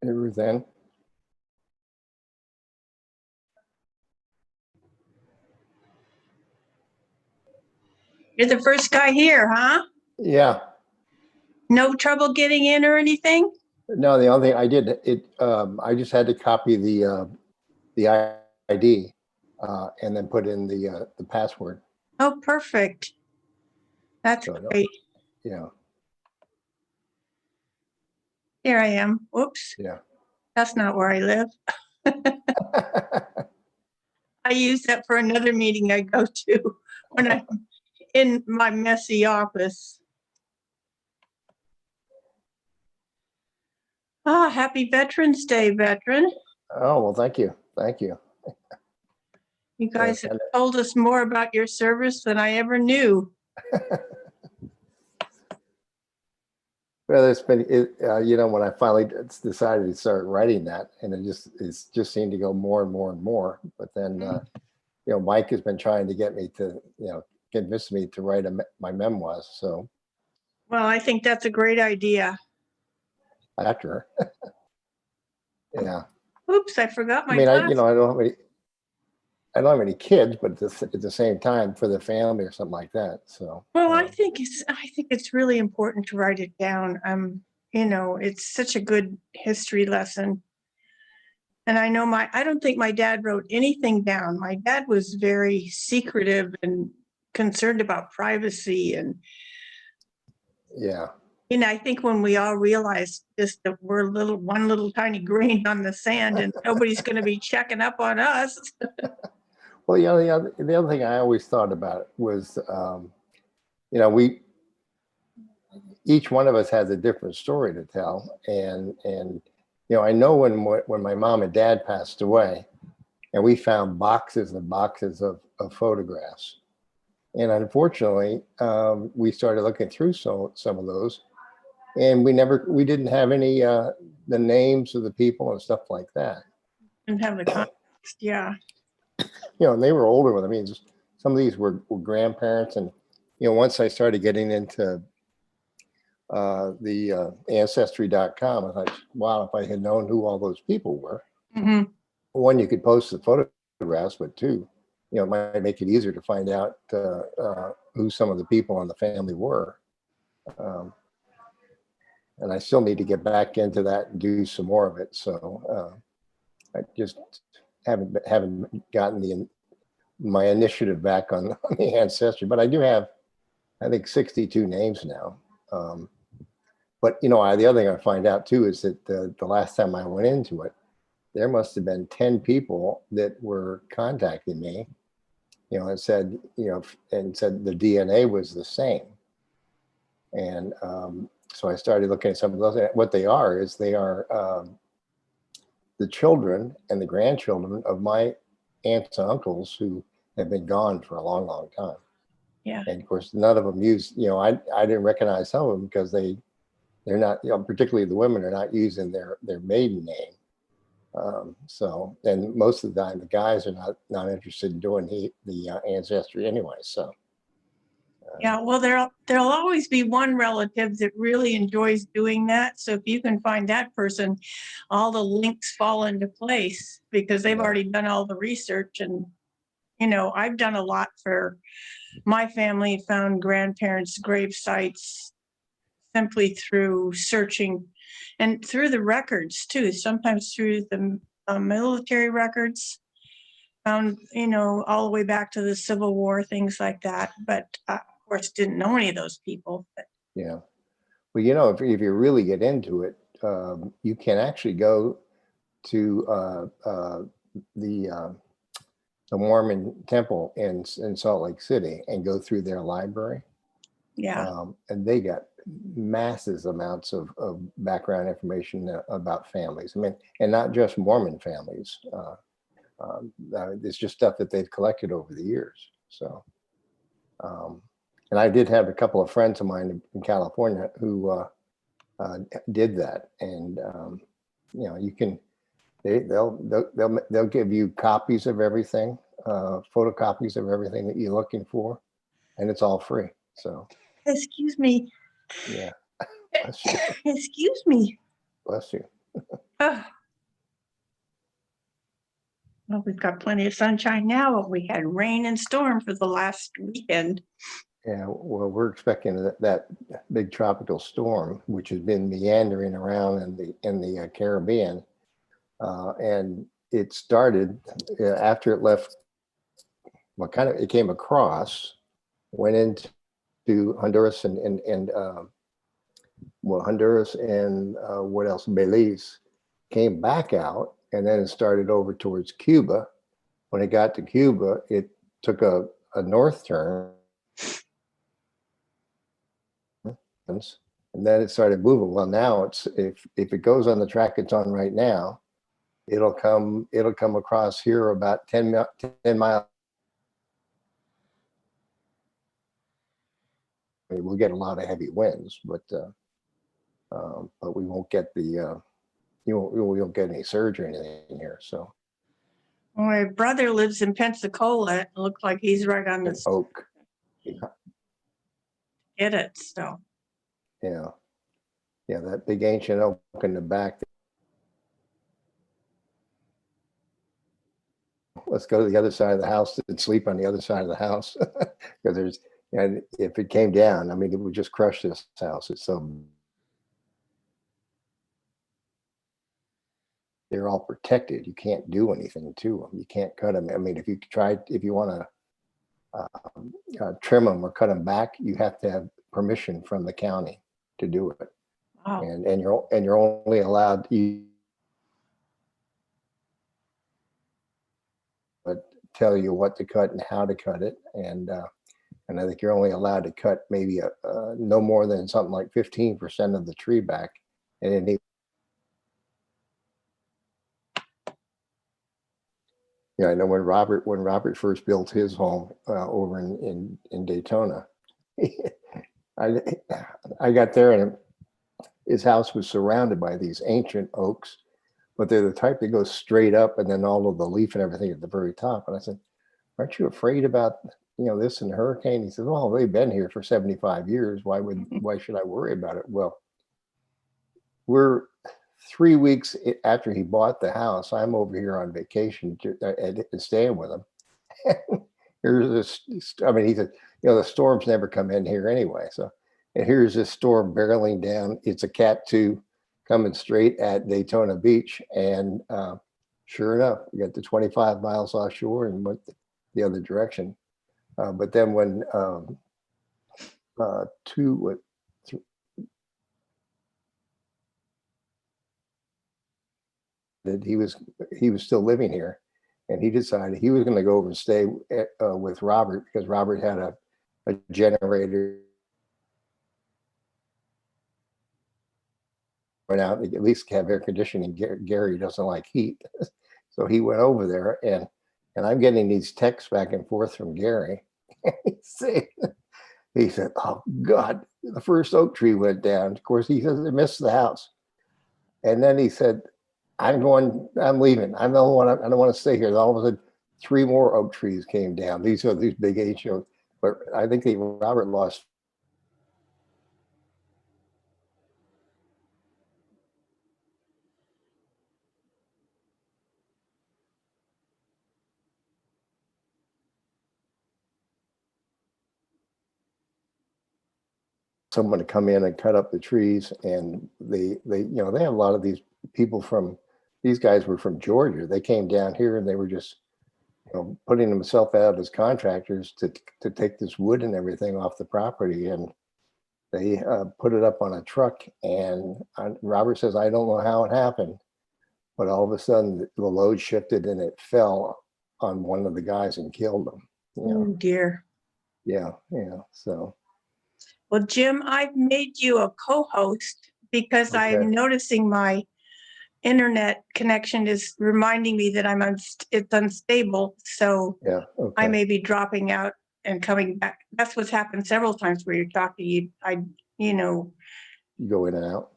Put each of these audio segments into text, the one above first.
Hey, Ruth Ann. You're the first guy here, huh? Yeah. No trouble getting in or anything? No, the only thing I did, I just had to copy the ID and then put in the password. Oh, perfect. That's So, great. yeah, Here I am. Whoops. yeah. That's not where I live. I use that for another meeting I go to when I'm in my messy office. Ah, happy Veterans Day, veteran. Oh, well, thank you. Thank you. You guys Yeah, have told us more about your service than I ever knew. well, it's been, when I finally decided to start writing that, and it's just seemed to go more and more and more. But then, Mike has been trying to get me to, convince me to write my memoirs. So Well, I think that's a great idea. after, yeah. Oops, I forgot my I mean, I glasses. I don't have any kids, but at the same time for the family or something like that. So, Well, I think it's really important to write it down. It's such a good history lesson. And I know I don't think my dad wrote anything down. My dad was very secretive and concerned about privacy. And yeah. I think when we all realize just that we're one little tiny grain on the sand and nobody's going to be checking up on us. Well, the other thing I always thought about was, each one of us has a different story to tell, and I know when my mom and dad passed away, and we found boxes and boxes of photographs, and unfortunately, we started looking through some of those, and we didn't have any the names of the people and stuff like that. And have the context. Yeah. And they were older with, I mean, just some of these were grandparents. And, once I started getting into the ancestry.com, I thought, wow, if I had known who all those people were, one, you could post the photographs, but two, it might make it easier to find out who some of the people in the family were. And I still need to get back into that and do some more of it. So I just haven't gotten my initiative back on the ancestry, but I do have, I think, 62 names now. But the other thing I find out too is that the last time I went into it, there must have been 10 people that were contacting me, and said the DNA was the same. And so I started looking at some of those. What they are is they are the children and the grandchildren of my aunts and uncles who have been gone for a long, long time. Yeah. And of course, none of them use, I didn't recognize some of them because they're not, particularly the women are not using their maiden name. So, and most of the time the guys are not interested in doing the ancestry anyway. So. Yeah, well, there'll always be one relative that really enjoys doing that. So if you can find that person, all the links fall into place because they've already done all the research. And, I've done a lot for my family, found grandparents' grave sites simply through searching and through the records too, sometimes through the military records. Found, all the way back to the Civil War, things like that. But of course, didn't know any of those people. But. Yeah. Well, if you really get into it, you can actually go to the Mormon temple in Salt Lake City and go through their library. Yeah. And they got massive amounts of background information about families. I mean, and not just Mormon families. It's just stuff that they've collected over the years. So, and I did have a couple of friends of mine in California who did that, and you can they'll give you copies of everything, photocopies of everything that you're looking for, and it's all free. So. Excuse me. Yeah. Bless you. Excuse me. Bless you. Oh, well, we've got plenty of sunshine now, but we had rain and storm for the last weekend. Yeah, well, we're expecting that big tropical storm, which has been meandering around in the Caribbean, and it started after it left. Well, it came across, went into Honduras Honduras and what else? Belize, came back out, and then it started over towards Cuba. When it got to Cuba, it took a north turn, and then it started moving. Well, now it's if it goes on the track it's on right now, it'll come across here about 10 miles. I mean, we'll get a lot of heavy winds, but we won't get we won't get any surge or anything here. So My brother lives in Pensacola. It looks like he's right on the Oak. get it. So Yeah. Yeah, that big ancient oak in the back. Let's go to the other side of the house and sleep on the other side of the house. Because and if it came down, I mean, it would just crush this house. It's so, they're all protected. You can't do anything to them. You can't cut them. I mean, if you want to trim them or cut them back, you have to have permission from the county to do it. wow. And you're only allowed tell you what to cut and how to cut it, and I think you're only allowed to cut maybe no more than something like 15% of the tree back, and it yeah, I know when Robert first built his home over in Daytona, I got there and his house was surrounded by these ancient oaks, but they're the type that goes straight up and then all of the leaf and everything at the very top. And I said, aren't you afraid about this and the hurricane? He said, well, they've been here for 75 years. Why should I worry about it? Well, we're 3 weeks after he bought the house. I'm over here on vacation and staying with him. Here's this, I mean, he said, the storms never come in here anyway. So, and here's this storm barreling down. It's a Cat 2 coming straight at Daytona Beach. And sure enough, we got to 25 miles offshore and went the other direction. But then when he was still living here, and he decided he was going to go over and stay with Robert, because Robert had a generator went out, at least have air conditioning. Gary doesn't like heat. So he went over there, and I'm getting these texts back and forth from Gary. He said, oh God, the first oak tree went down. Of course, he says they missed the house. And then he said, I'm leaving. I don't want to stay here. All of a sudden, 3 more oak trees came down. These are these big ancient, but I think Robert lost. Someone to come in and cut up the trees, and they have a lot of these people these guys were from Georgia. They came down here and they were just putting themselves out as contractors to take this wood and everything off the property, and they put it up on a truck. And Robert says, I don't know how it happened, but all of a sudden the load shifted and it fell on one of the guys and killed them. Oh dear. Yeah. So. Well, Jim, I've made you a co-host because Okay. I'm noticing my internet connection is reminding me that it's unstable. So Yeah. Okay. I may be dropping out and coming back. That's what's happened several times where you're talking. You go in and out.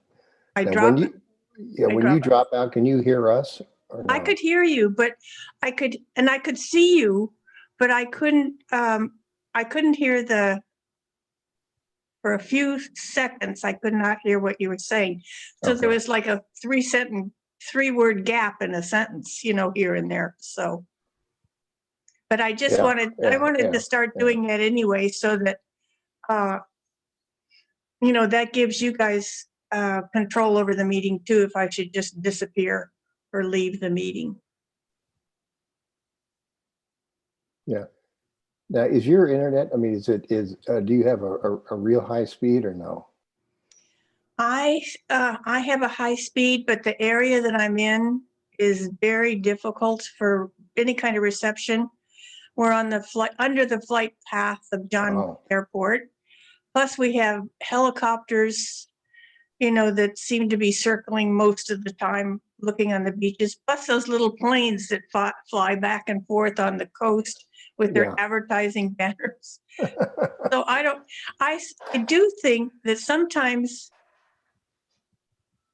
I Now, drop. when you drop out, can you hear us? Or no? I could hear you, but I could see you, but I couldn't hear for a few seconds, I could not hear what you were saying. So Okay. there was like a 3-second 3-word gap in a sentence, here and there. So, but I just Yeah, wanted, I yeah, wanted yeah, to start yeah. doing that anyway, so that, that gives you guys control over the meeting too, if I should just disappear or leave the meeting. Yeah. Now, is your internet, I mean, do you have a real high speed or no? I have a high speed, but the area that I'm in is very difficult for any kind of reception. We're on the under the flight path of John Oh, Airport. Plus we have helicopters, that seem to be circling most of the time, looking on the beaches, plus those little planes that fly back and forth on the coast with their yeah. advertising banners. So I do think that sometimes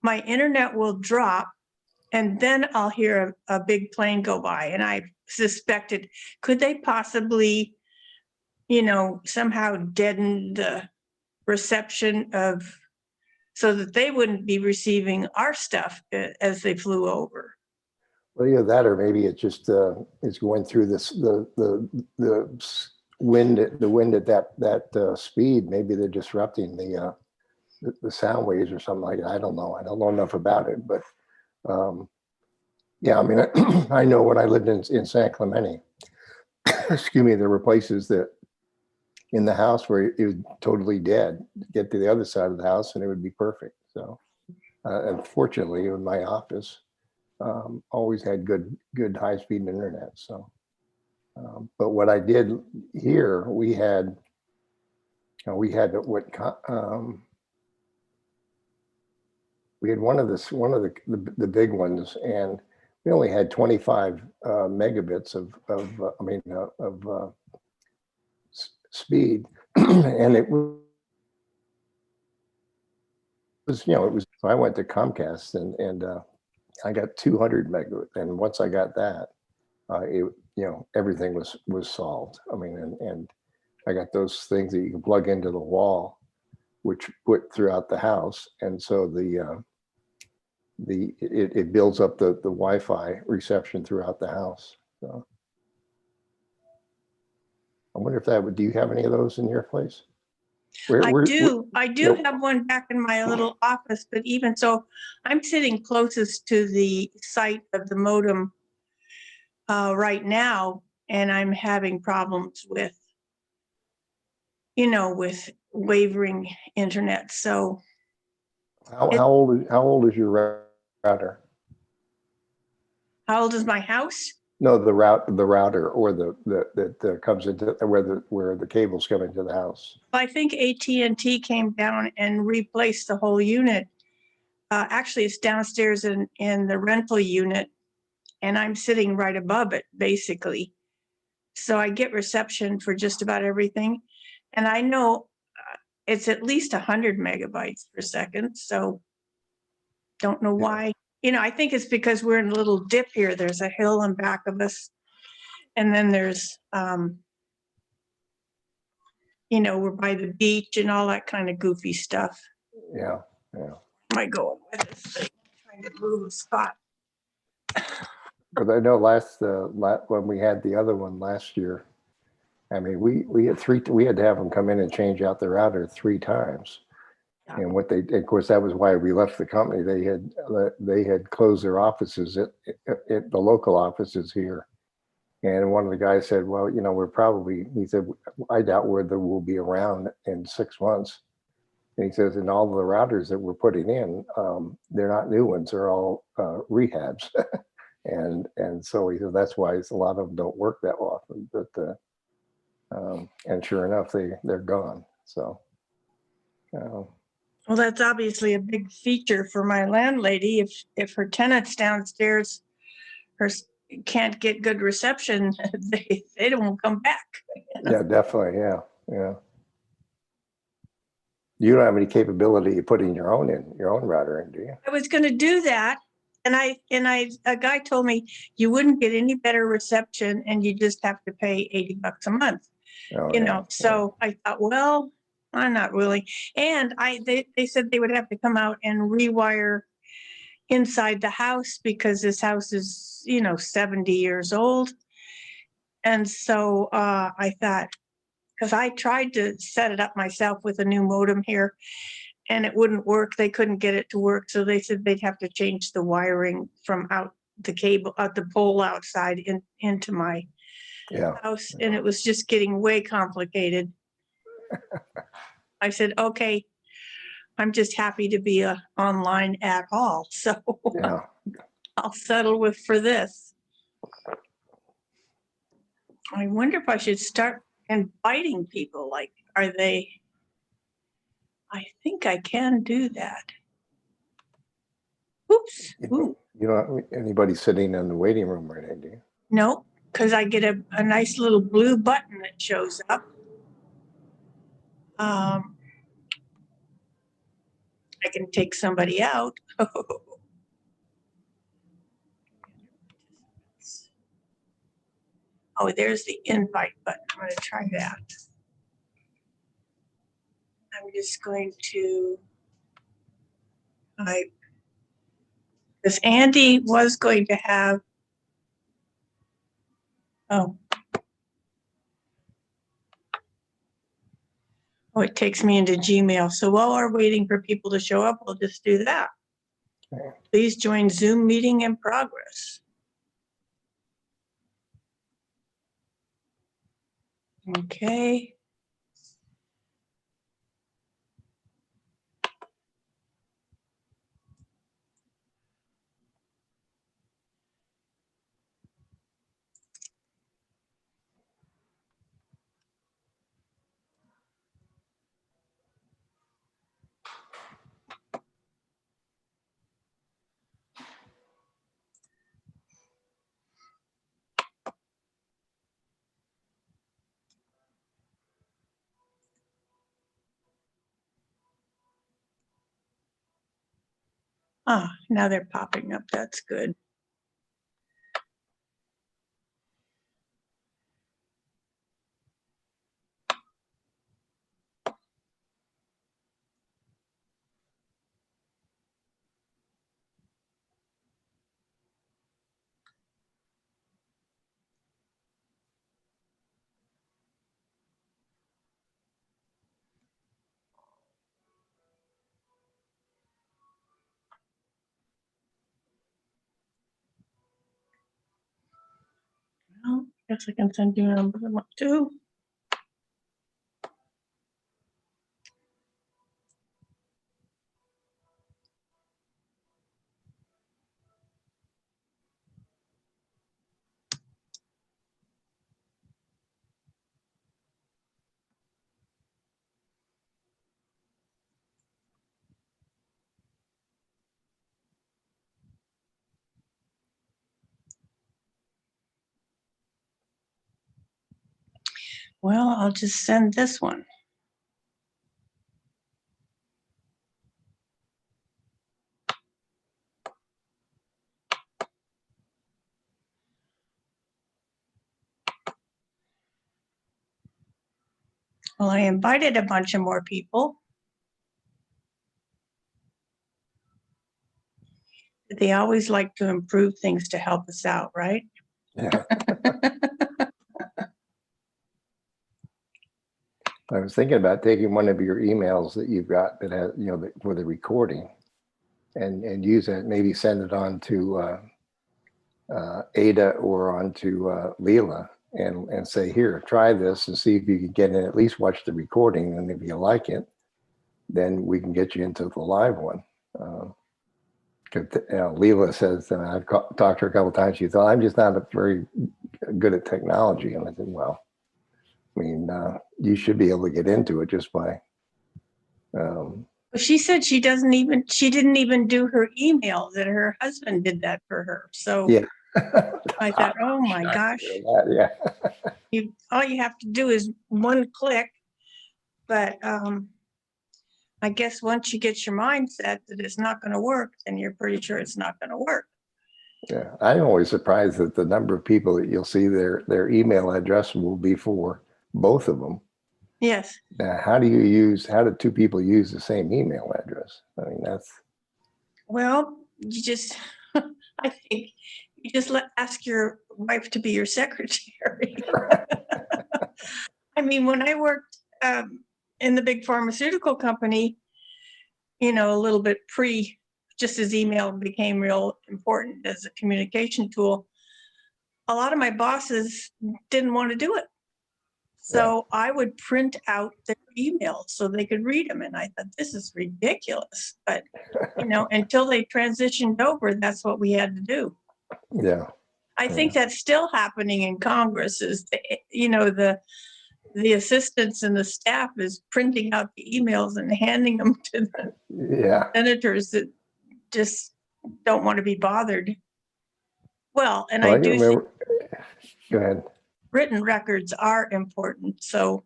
my internet will drop and then I'll hear a big plane go by, and I suspected, could they possibly, somehow deaden the reception so that they wouldn't be receiving our stuff as they flew over. Well, yeah, that, or maybe it just is going through the wind at that speed. Maybe they're disrupting the sound waves or something like that. I don't know. I don't know enough about it, but yeah, I mean, I know when I lived in San Clemente, excuse me, there were places that in the house where it was totally dead. Get to the other side of the house and it would be perfect. So, unfortunately, in my office, always had good high speed internet. So, but what I did here, we had we had one of the big ones, and we only had 25 megabits of speed, and it was, so I went to Comcast, and I got 200 megabits, and once I got that, everything was solved. I mean, and I got those things that you can plug into the wall, which put throughout the house, and so it builds up the Wi-Fi reception throughout the house. So I wonder if that would. Do you have any of those in your place? I do Yep. have one back in my little office, but even so, I'm sitting closest to the site of the modem right now, and I'm having problems with wavering internet. So How old is your router? how old is my house? No, the router, or that comes into where the cables come into the house. I think AT&T came down and replaced the whole unit. Actually, it's downstairs in the rental unit, and I'm sitting right above it, basically. So I get reception for just about everything. And I know it's at least 100 megabytes per second. So don't know why. I think it's because we're in a little dip here. There's a hill in back of us. And then there's, we're by the beach and all that kind of goofy stuff. Yeah. Am I going with this thing? I'm trying to move a spot. But I know when we had the other one last year, I mean, we had to have them come in and change out the router 3 times. Yeah. And of course, that was why we left the company. They had closed their offices at the local offices here. And one of the guys said, well, he said, I doubt whether we'll be around in 6 months. And he says, and all the routers that we're putting in, they're not new ones, they're all rehabs. and so he said, that's why a lot of them don't work that often. But and sure enough, they're gone. So. Well, that's obviously a big feature for my landlady. If her tenants downstairs can't get good reception, they don't come back. Yeah, definitely. Yeah. You don't have any capability of putting your own router in, do you? I was going to do that, and a guy told me you wouldn't get any better reception, and you just have to pay $80 a month. Oh, So I thought, well, I'm not willing. And they said they would have to come out and rewire, inside the house because this house is, 70 years old. And so I thought, because I tried to set it up myself with a new modem here and it wouldn't work. They couldn't get it to work. So they said they'd have to change the wiring from out the cable, out the pole outside into my house. And it was just getting way complicated. I said, okay, I'm just happy to be online at all. So I'll settle for this. I wonder if I should start inviting people. Like, I think I can do that. Oops. You don't have anybody sitting in the waiting room or anything, do you? No, because I get a nice little blue button that shows up. I can take somebody out. Oh, there's the invite button. I'm going to try that. I'm just going to type, because Andy was going to have, it takes me into Gmail. So while we're waiting for people to show up, we'll just do that. Okay. Please join Zoom meeting in progress. Okay. Now they're popping up. That's good. Well, guess I can send you a number too. Well, I'll just send this one. Well, I invited a bunch of more people. They always like to improve things to help us out, right? Yeah. I was thinking about taking one of your emails that you've got that has, for the recording and use that, maybe send it on to Ada or onto Leela and say, here, try this and see if you can get in, at least watch the recording. And if you like it, then we can get you into the live one. Leela says, and I've talked to her a couple of times, she thought, I'm just not very good at technology. And I said, well, I mean, you should be able to get into it just by. She said she didn't even do her email, that her husband did that for her. So yeah. I thought, oh my gosh. Yeah. All you have to do is one click. But I guess once you get your mindset that it's not going to work, then you're pretty sure it's not going to work. Yeah, I'm always surprised that the number of people that you'll see their email address will be for both of them. Yes. Now, how do two people use the same email address? I mean, that's. Well, you just, I think you just ask your wife to be your secretary. I mean, when I worked in the big pharmaceutical company, you know, a little bit just as email became real important as a communication tool, a lot of my bosses didn't want to do it. So I would print out their emails so they could read them. And I thought, this is ridiculous. But, you know, until they transitioned over, that's what we had to do. Yeah. I think that's still happening in Congress is, you know, the assistants and the staff is printing out the emails and handing them to the senators that just don't want to be bothered. Well, and I do think Go ahead. written records are important. So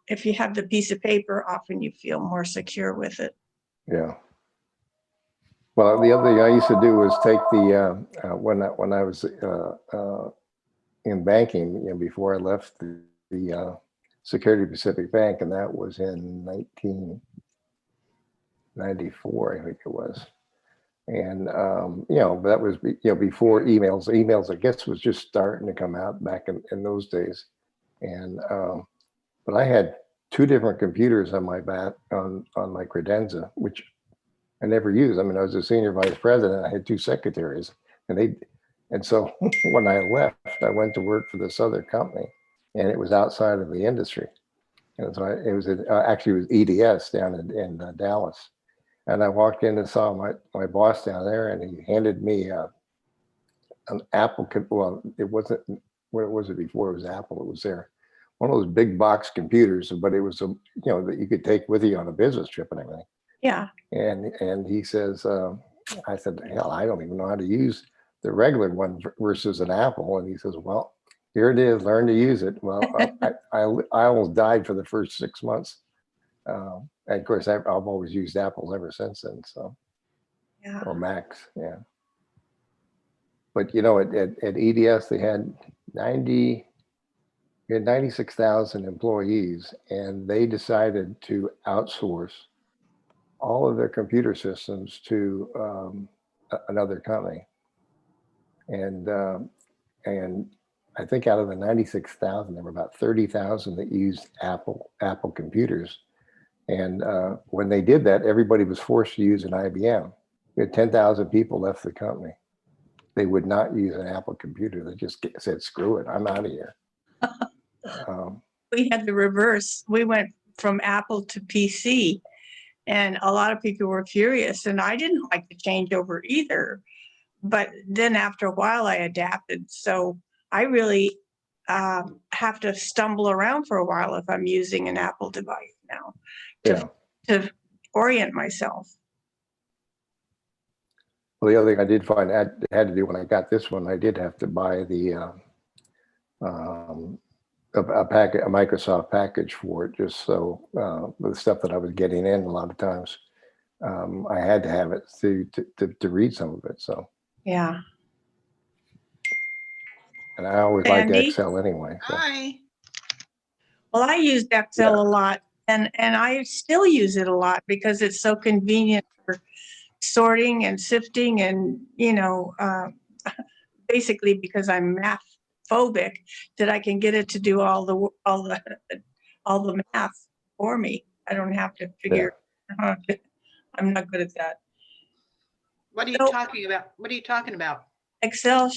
if you have the piece of paper, often you feel more secure with it. Yeah. Well, the other thing I used to do was take the when I was in banking, you know, before I left the Security Pacific Bank, and that was in 1994, I think it was. And you know, that was, you know, before emails. Emails, I guess, was just starting to come out back in those days. And but I had 2 different computers on my on my credenza, which I never used. I mean, I was a senior vice president. I had 2 secretaries, and so when I left, I went to work for this other company, and it was outside of the industry. And so it was actually it was EDS down in Dallas. And I walked in and saw my boss down there, and he handed me an Apple. Well, it wasn't, what was it before it was Apple? It was there, one of those big box computers, but it was you know, that you could take with you on a business trip and everything. Yeah. And he says, I said, hell, I don't even know how to use the regular one versus an Apple. And he says, well, here it is, learn to use it. Well, I almost died for the first 6 months. And of course, I've always used Apples ever since then. So, Yeah. or Macs, yeah. But you know, at EDS, they had 96,000 employees, and they decided to outsource all of their computer systems to another company. And I think out of the 96,000, there were about 30,000 that used Apple computers. And when they did that, everybody was forced to use an IBM. We had 10,000 people left the company. They would not use an Apple computer. They just said, screw it, I'm out of here. We had the reverse. We went from Apple to PC, and a lot of people were furious, and I didn't like to change over either. But then after a while, I adapted. So I really have to stumble around for a while if I'm using an Apple device now to orient myself. Well, the other thing I did find I had to do when I got this one, I did have to buy the a Microsoft package for it, just so the stuff that I was getting in a lot of times, I had to have it to read some of it. So yeah. And I always liked Excel anyway. So. Hi. Well, I used Excel a lot, and I still use it a lot because it's so convenient for sorting and sifting, and you know, basically because I'm math phobic, that I can get it to do all the math for me. I don't have to figure. I'm not good at that. What are you talking about? What are you talking about? Excel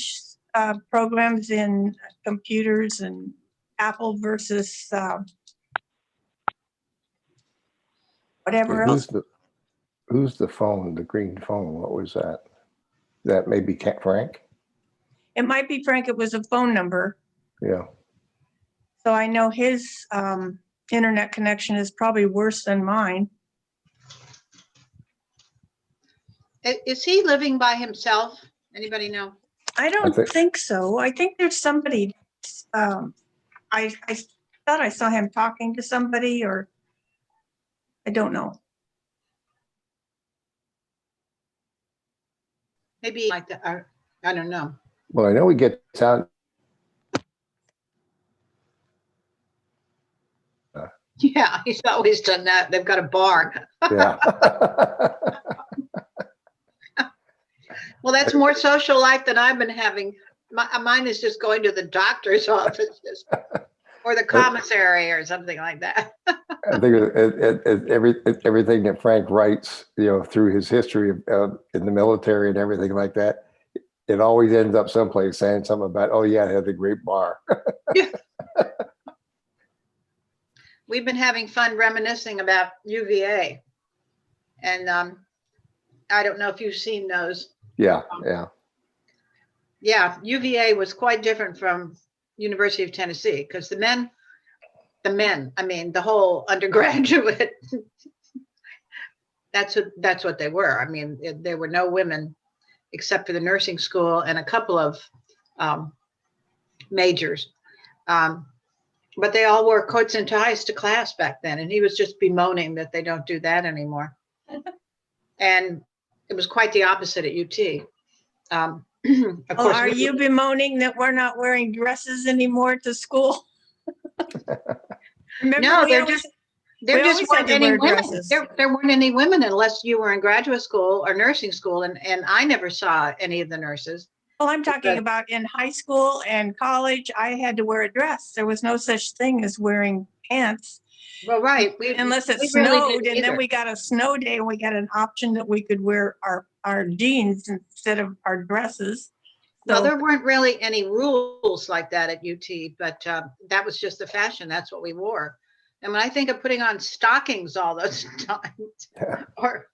programs in computers, and Apple versus whatever else. Who's the phone, the green phone? What was that? That maybe Frank? It might be Frank. It was a phone number. Yeah. So I know his internet connection is probably worse than mine. Is he living by himself? Anybody know? I don't think so. I think there's somebody. I thought I saw him talking to somebody, or I don't know. Maybe like that. I don't know. Well, I know he gets out. Yeah, he's always done that. They've got a bar. Yeah. Well, that's more social life than I've been having. Mine is just going to the doctor's offices or the commissary or something like that. I think everything that Frank writes, through his history in the military and everything like that, it always ends up someplace saying something about, oh yeah, I had the great bar. Yeah. We've been having fun reminiscing about UVA. And I don't know if you've seen those. Yeah. Yeah, UVA was quite different from University of Tennessee because the men, I mean, the whole undergraduate, that's what they were. I mean, there were no women except for the nursing school and a couple of majors. But they all wore coats and ties to class back then. And he was just bemoaning that they don't do that anymore. And it was quite the opposite at UT. Of course, are you bemoaning that we're not wearing dresses anymore to school? Remember, no, we there always- just always had weren't to any wear women. dresses. There weren't any women unless you were in graduate school or nursing school. And I never saw any of the nurses. Well, I'm talking But- about in high school and college, I had to wear a dress. There was no such thing as wearing pants Well, right. unless it we really snowed. didn't And then either. we got a snow day and we got an option that we could wear our jeans instead of our dresses. Well, So- there weren't really any rules like that at UT, but that was just the fashion. That's what we wore. And when I think of putting on stockings all those times, or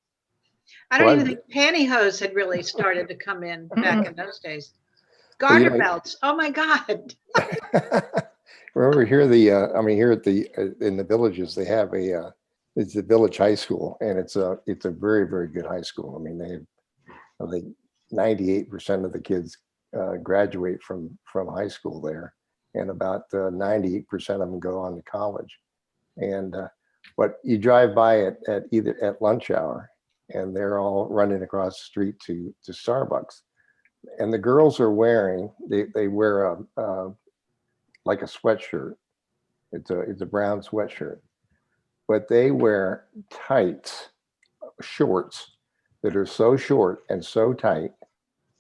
I don't Well, even think pantyhose had really started to come in back in those days. Well, Garter belts. Oh my God. Remember here, here at in the villages, they have it's the village high school, and it's a very, very good high school. I mean, I think 98% of the kids graduate from high school there, and about 98% of them go on to college. And but you drive by it at lunch hour, and they're all running across the street to Starbucks, and the girls are wearing they wear like a sweatshirt. It's a brown sweatshirt, but they wear tights, shorts that are so short and so tight.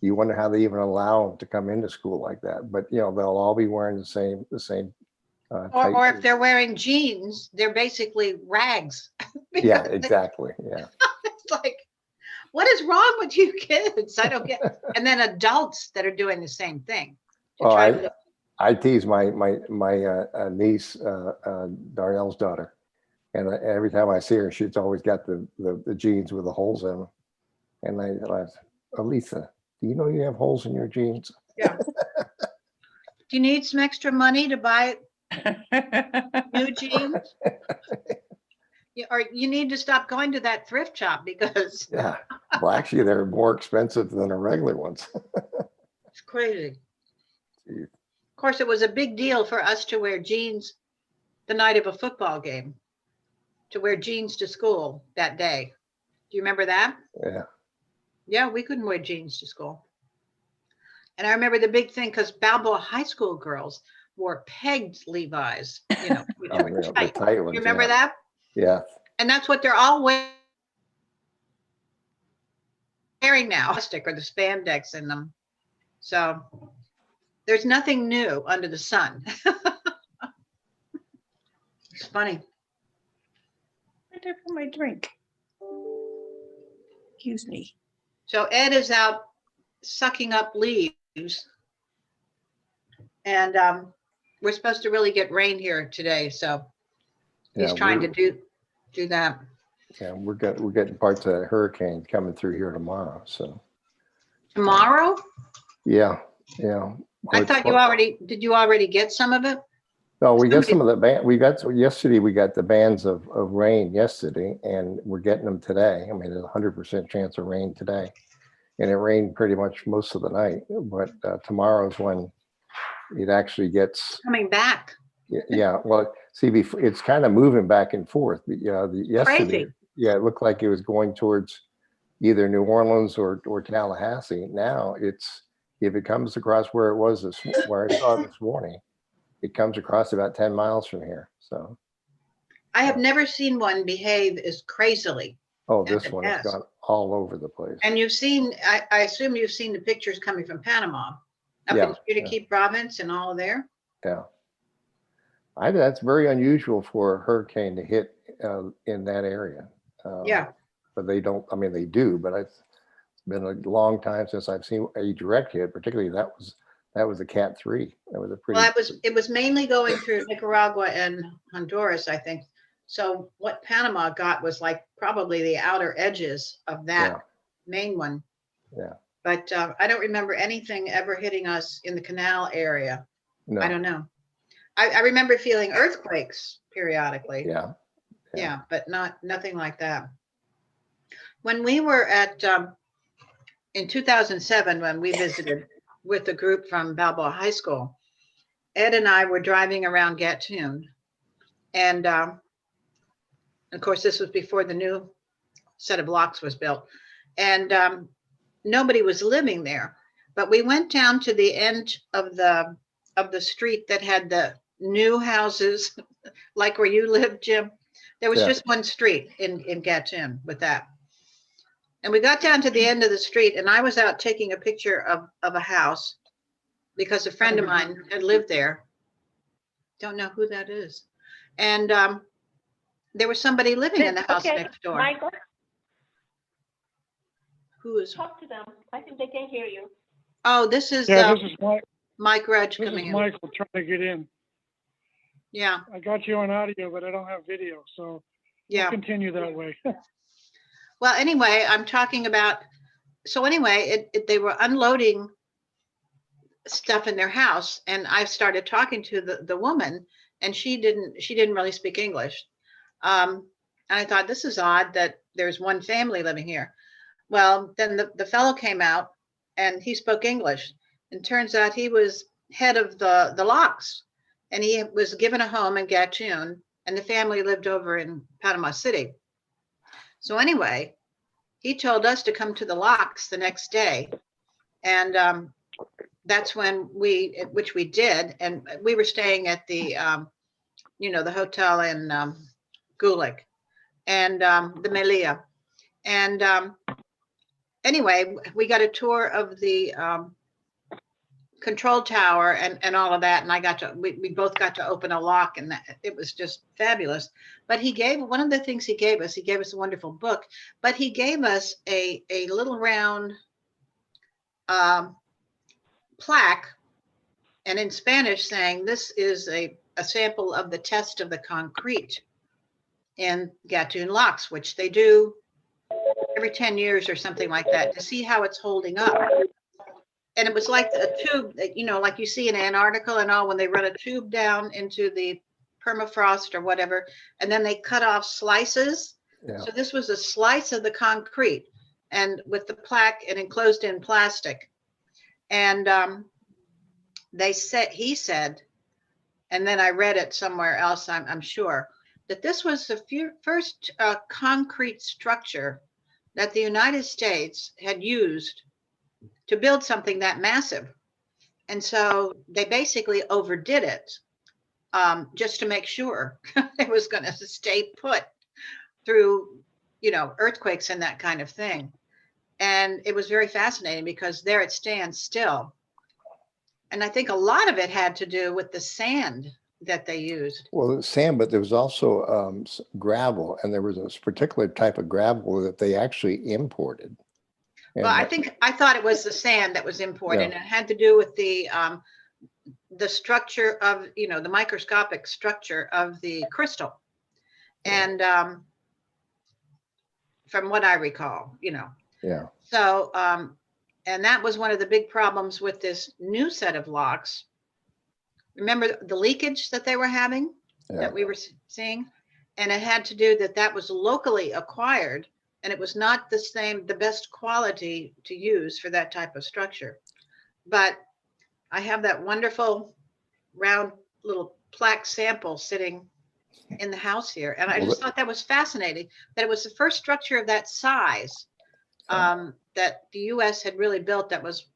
You wonder how they even allow them to come into school like that. But they'll all be wearing the same. Or if they're wearing jeans, they're basically rags. Yeah, exactly. Yeah. It's like, what is wrong with you kids? I don't get. And then adults that are doing the same thing. Oh, I tease my niece, Darnell's daughter, and every time I see her, she's always got the jeans with the holes in them. And I Alisa, do you know you have holes in your jeans? Yeah. Do you need some extra money to buy new jeans? Or you need to stop going to that thrift shop because Yeah. Well, actually, they're more expensive than the regular ones. it's crazy. Jeez. Of course, it was a big deal for us to wear jeans the night of a football game, to wear jeans to school that day. Do you remember that? Yeah. Yeah, we couldn't wear jeans to school. And I remember the big thing because Balboa High School girls wore pegged Levi's, which Oh, were yeah, the tight. tight ones, You remember yeah. that? Yeah. And that's what they're all wearing now, or the spandex in them. So there's nothing new under the sun. It's funny. Right there for my drink. Excuse me. So Ed is out sucking up leaves. And we're supposed to really get rain here today. So he's Yeah, trying to do that. Yeah, we're getting parts of that hurricane coming through here tomorrow. So Tomorrow? yeah. I thought did you already get some of it? No, we got some of the yesterday we got the bands of rain yesterday, and we're getting them today. I mean, there's a 100% chance of rain today, and it rained pretty much most of the night. But tomorrow's when it actually gets Coming back. yeah. Well, see, it's kind of moving back and forth. Yesterday, Crazy. yeah, it looked like it was going towards either New Orleans or Tallahassee. Now if it comes across where I saw it this morning, it comes across about 10 miles from here. So I have never seen one behave as crazily. oh, As this it one has has. gone all over the place. And you've seen, I assume you've seen the pictures coming from Panama, up Yeah, in Chiriquí province and all there. Yeah. That's very unusual for a hurricane to hit in that area. Yeah. But they don't, I mean, they do, but it's been a long time since I've seen a direct hit, particularly that was a Cat 3. That was a pretty. Well, it was mainly going through Nicaragua and Honduras, I think. So what Panama got was like probably the outer edges of that main one. Yeah. But I don't remember anything ever hitting us in the Canal area. No. I don't know. I remember feeling earthquakes periodically. Yeah. Yeah, but nothing like that. When we were at in 2007, when we visited with a group from Balboa High School, Ed and I were driving around Gatun, and of course this was before the new set of locks was built, and nobody was living there. But we went down to the end of the street that had the new houses, like where you live, Jim. There was just one street in Gatun with that. And we got down to the end of the street, and I was out taking a picture of a house because a friend of mine had lived there. Don't know who that is. And there was somebody living in the house next door. Michael, Who is? talk to them. I think they can hear you. Oh, this is Yeah, this is Mike Rudge this coming is in. Michael trying to get in. Yeah, I got you on audio, but I don't have video, so yeah. we'll continue that way. Well, anyway, I'm talking about, so anyway, they were unloading stuff in their house, and I started talking to the woman, and she didn't really speak English. And I thought, this is odd that there's one family living here. Well, then the fellow came out and he spoke English, and turns out he was head of the locks, and he was given a home in Gatun, and the family lived over in Panama City. So anyway, he told us to come to the locks the next day. And that's when which we did. And we were staying at the, the hotel in Gulick and the Melia. And anyway, we got a tour of the control tower and all of that. And we both got to open a lock, and it was just fabulous. But one of the things he gave us a wonderful book, but he gave us a little round plaque, and in Spanish saying, this is a sample of the test of the concrete in Gatun locks, which they do every 10 years or something like that, to see how it's holding up. And it was like a tube, like you see in Antarctica and all, when they run a tube down into the permafrost or whatever, and then they cut off slices. Yeah. So this was a slice of the concrete, and with the plaque and enclosed in plastic. And he said, and then I read it somewhere else, I'm sure, that this was the first concrete structure that the United States had used to build something that massive. And so they basically overdid it just to make sure it was going to stay put through, earthquakes and that kind of thing. And it was very fascinating because there it stands still. And I think a lot of it had to do with the sand that they used. Well, sand, but there was also gravel, and there was a particular type of gravel that they actually imported. Well, I thought it was the sand that was imported, and it had to do with the structure of, the microscopic structure of the crystal. And from what I recall, Yeah. So, and that was one of the big problems with this new set of locks. Remember the leakage that they were having, that we were seeing? And it had to do that was locally acquired, and it was not the best quality to use for that type of structure. But I have that wonderful round little plaque sample sitting in the house here. And I just thought that was fascinating, that it was the first structure of that size that the US had really built that was,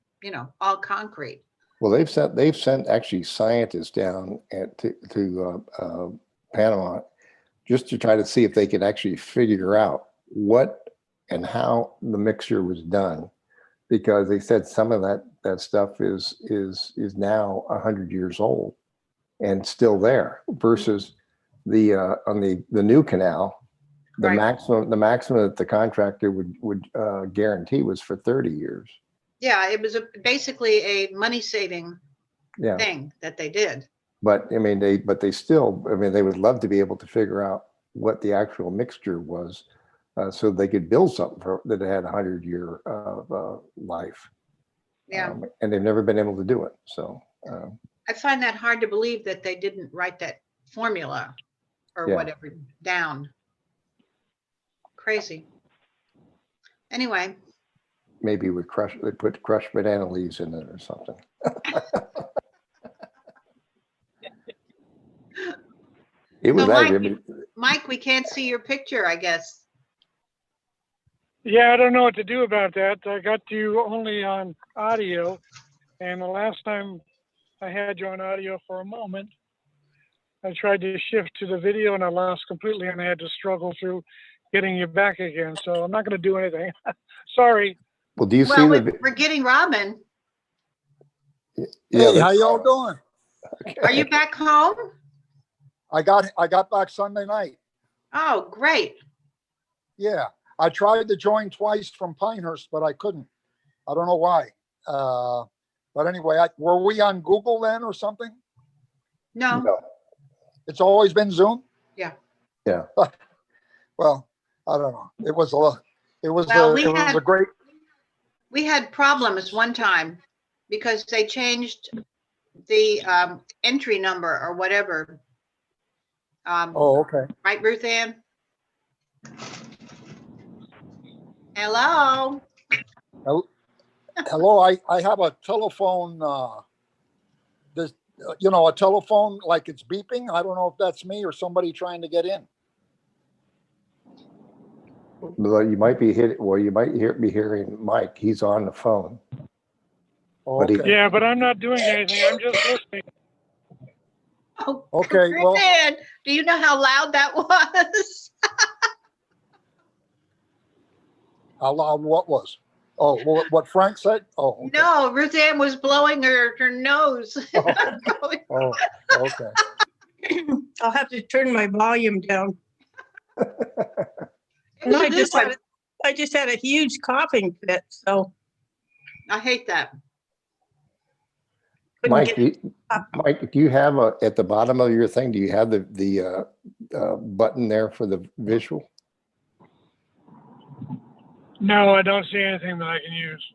all concrete. Well, they've sent actually scientists down to Panama just to try to see if they could actually figure out what and how the mixture was done, because they said some of that stuff is now 100 years old and still there, versus the on the new canal, the Right. maximum that the contractor would guarantee was for 30 years. Yeah, it was basically a money-saving Yeah. thing that they did. But I mean, they would love to be able to figure out what the actual mixture was, so they could build something that had 100-year life. Yeah. And they've never been able to do it. So I find that hard to believe that they didn't write that formula or Yeah. whatever down. Crazy. Anyway, maybe they put crushed banana leaves in it or something. It was So, Mike, actually, Mike, we can't see your picture, I guess. Yeah, I don't know what to do about that. I got you only on audio, and the last time I had you on audio for a moment, I tried to shift to the video and I lost completely, and I had to struggle through getting you back again. So I'm not going to do anything. Sorry. well, do you see Well, the? we're getting Robin. Yeah, Hey, how y'all doing? Are you back home? I got back Sunday night. Oh, great. Yeah, I tried to join twice from Pinehurst, but I couldn't. I don't know why. But anyway, were we on Google then or something? No. No. It's always been Zoom. Yeah. Yeah. Well, I don't know. It was Well, a great. We had problems one time because they changed the entry number or whatever. Oh, okay. Right, Ruth Ann? Hello? Hello, I have a telephone. This, a telephone like it's beeping. I don't know if that's me or somebody trying to get in. Well, you might be be hearing Mike. He's on the phone. But Okay. Yeah, but I'm not doing anything. I'm just listening. Oh, Okay, Ruth well- Ann, do you know how loud that was? How loud? What was? Oh, what Frank said? Oh, okay. No, Ruth Ann was blowing her nose. Oh, okay. I'll have to turn my volume down. It was No, a I good just one. had a huge coughing fit, so. I hate that. couldn't Mike, get- Mike, do you have at the bottom of your thing? Do you have the button there for the visual? No, I don't see anything that I can use.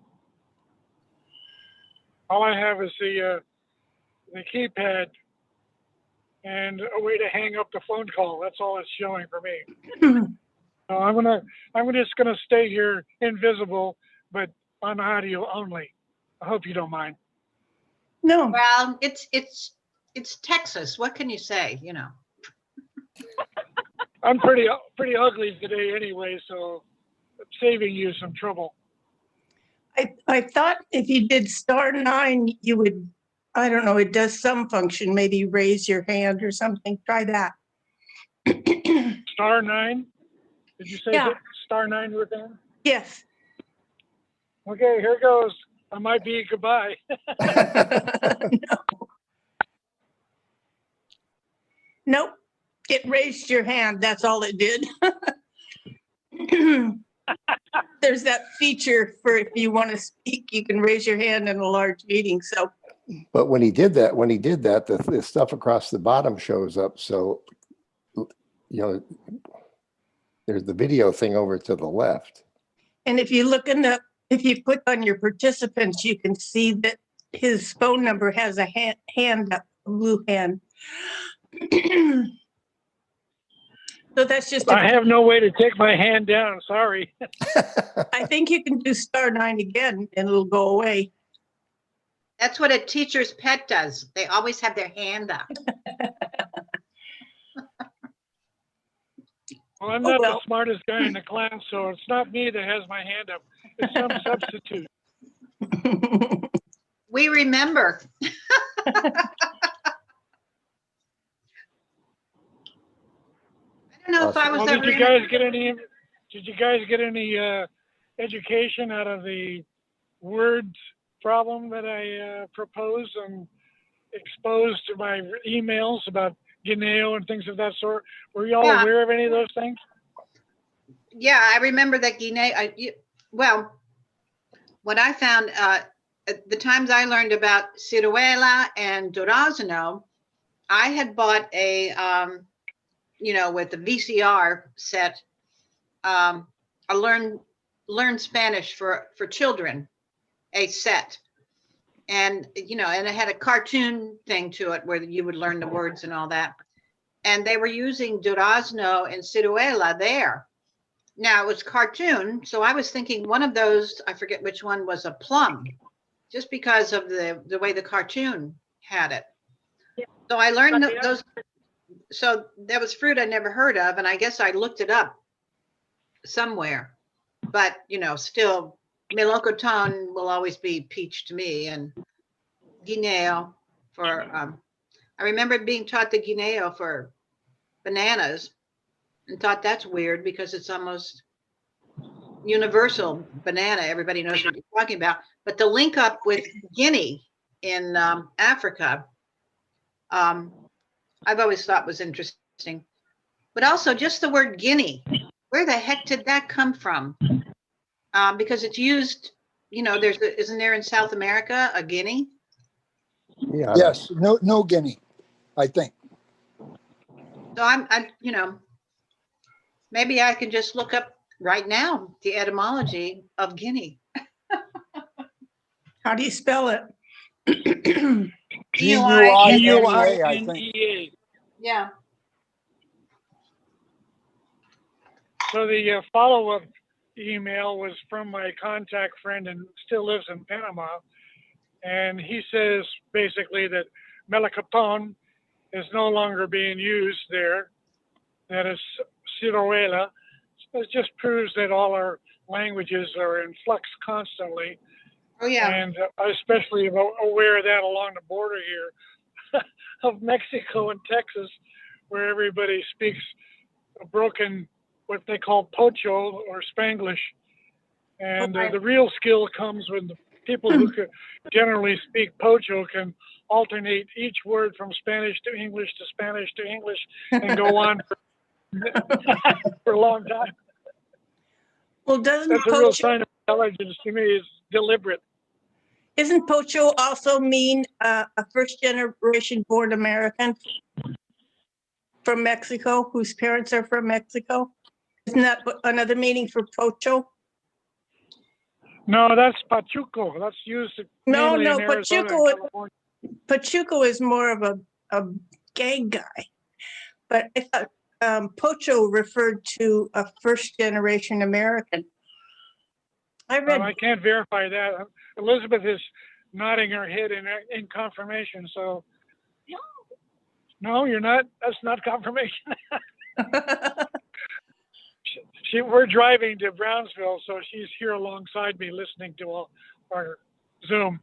All I have is the keypad and a way to hang up the phone call. That's all it's showing for me. So I'm just gonna stay here invisible, but on audio only. I hope you don't mind. No, Well, it's Texas. What can you say? I'm pretty ugly today anyway, so I'm saving you some trouble. I thought if you did *9, you would, I don't know, it does some function, maybe raise your hand or something. Try that. *9? Did you say Yeah. hit *9 with them? Yes. Okay, here goes. I might be goodbye. Nope. It raised your hand. That's all it did. There's that feature for if you want to speak, you can raise your hand in a large meeting. So, But when he did that, the stuff across the bottom shows up. So, there's the video thing over to the left. and if you click on your participants, you can see that his phone number has a hand up, a blue hand. So that's just, I have no way to take my hand down. Sorry. I think you can do *9 again and it'll go away. That's what a teacher's pet does. They always have their hand up. Well, I'm not well. the smartest guy in the class, so it's not me that has my hand up. It's some substitute. We remember. I don't know if I was Well, ever did you in guys get any Did you guys get any education out of the words problem that I proposed and exposed to my emails about Guineo and things of that sort? Were y'all Yeah. aware of any of those things? Yeah, I remember that Guinea. Well, what I found, the times I learned about ciruela and durazno, I had bought a, with the VCR set, a learn Spanish for children, a set. And, and it had a cartoon thing to it where you would learn the words and all that. And they were using durazno and ciruela there. Now it was cartoon, so I was thinking one of those, I forget which one, was a plum, just because of the way the cartoon had it. Yeah. So I learned But those. So that was fruit I never heard of, and I guess I looked it up somewhere. But still, melocotón will always be peach to me, and guineo for. I remember being taught the guineo for bananas. And thought that's weird because it's almost universal banana. Everybody knows what you're talking about. But the link up with Guinea in Africa, I've always thought was interesting. But also just the word Guinea, where the heck did that come from? Because it's used, isn't there in South America a Guinea? Yeah. Yes, no Guinea, I think. So maybe I can just look up right now the etymology of Guinea. How do you spell it? Guinea, I think. Guinea. Yeah. So the follow-up email was from my contact friend and still lives in Panama. And he says basically that melocotón is no longer being used there. That is ciruela. So it just proves that all our languages are in flux constantly. Oh, yeah. And especially aware of that along the border here of Mexico and Texas, where everybody speaks a broken, what they call pocho or Spanglish. And Okay. the real skill comes when the people who can generally speak pocho can alternate each word from Spanish to English to Spanish to English and go on for a long time. Well, doesn't That's a real pocho, sign of intelligence to me, is deliberate. isn't pocho also mean a first generation born American from Mexico, whose parents are from Mexico? Isn't that another meaning for pocho? No, that's pachuco. That's used No, mainly no, in Arizona pachuco- and California. Pachuco is more of a gang guy. But I thought pocho referred to a first generation American. I read, I can't verify that. Elizabeth is nodding her head in confirmation. So, no, you're not. That's not confirmation. We're driving to Brownsville, so she's here alongside me listening to our Zoom.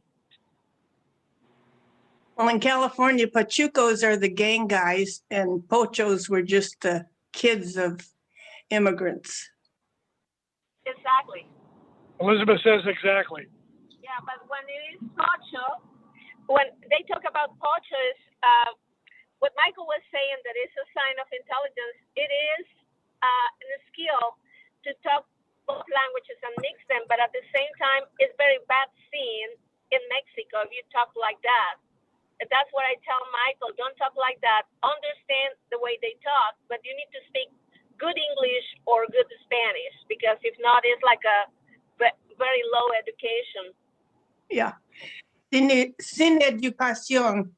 well, in California, pachucos are the gang guys and pochos were just the kids of immigrants. Exactly. Elizabeth says exactly. Yeah, but when it is pocho, when they talk about pochos, what Michael was saying, that is a sign of intelligence. It is a skill to talk both languages and mix them, but at the same time, it's very bad seen in Mexico if you talk like that. And that's what I tell Michael, don't talk like that. Understand the way they talk, but you need to speak good English or good Spanish, because if not, it's like a very low education. Yeah. Sin educación.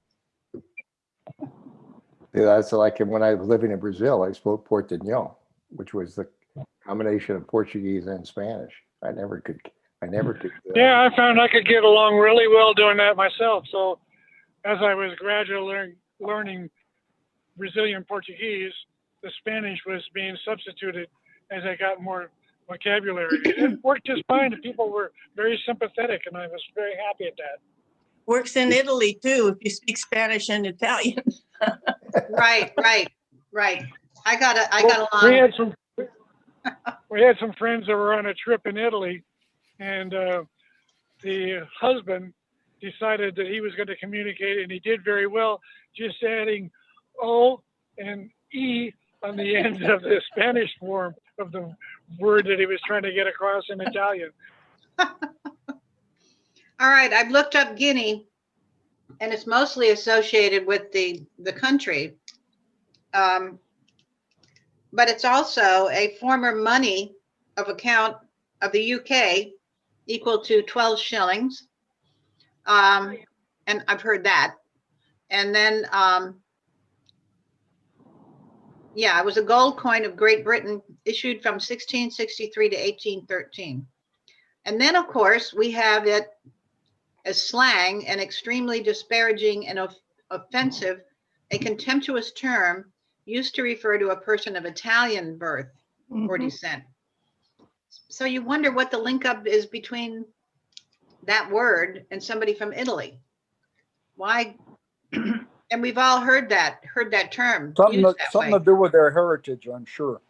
Yeah, that's like when I was living in Brazil, I spoke Portuñol, which was the combination of Portuguese and Spanish. I never could. Yeah, I found I could get along really well doing that myself. So as I was gradually learning Brazilian Portuguese, the Spanish was being substituted as I got more vocabulary. It worked just fine. The people were very sympathetic, and I was very happy at that. Works in Italy too, if you speak Spanish and Italian. Right. I got We along. had some we had some friends that were on a trip in Italy, and the husband decided that he was going to communicate, and he did very well, just adding O and E on the end of the Spanish form of the word that he was trying to get across in Italian. All right, I've looked up Guinea, and it's mostly associated with the country. But it's also a former money of account of the UK equal to 12 shillings. And I've heard that. And then, yeah, it was a gold coin of Great Britain issued from 1663 to 1813. And then, of course, we have it as slang and extremely disparaging and offensive, a contemptuous term used to refer to a person of Italian birth or descent. So you wonder what the link up is between that word and somebody from Italy. Why? And we've all heard that term. Something used that something way. to do with their heritage, I'm sure.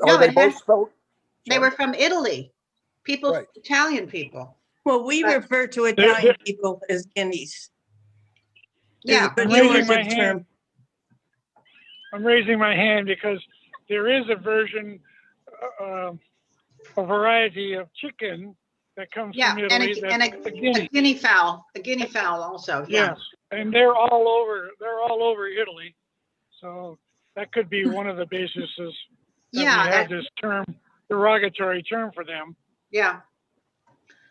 No, Are they it has- both spelled? They were from Italy. People, Right. Italian people. Well, we But- refer to Italian people as guineas. Yeah. But I'm you raising were my good hand. term. I'm raising my hand because there is a version, a variety of chicken that comes Yeah, from and Italy. a guinea fowl also. Yeah. Yes, and they're all over Italy. So that could be one of the bases that Yeah, we have this term, derogatory term for them. Yeah.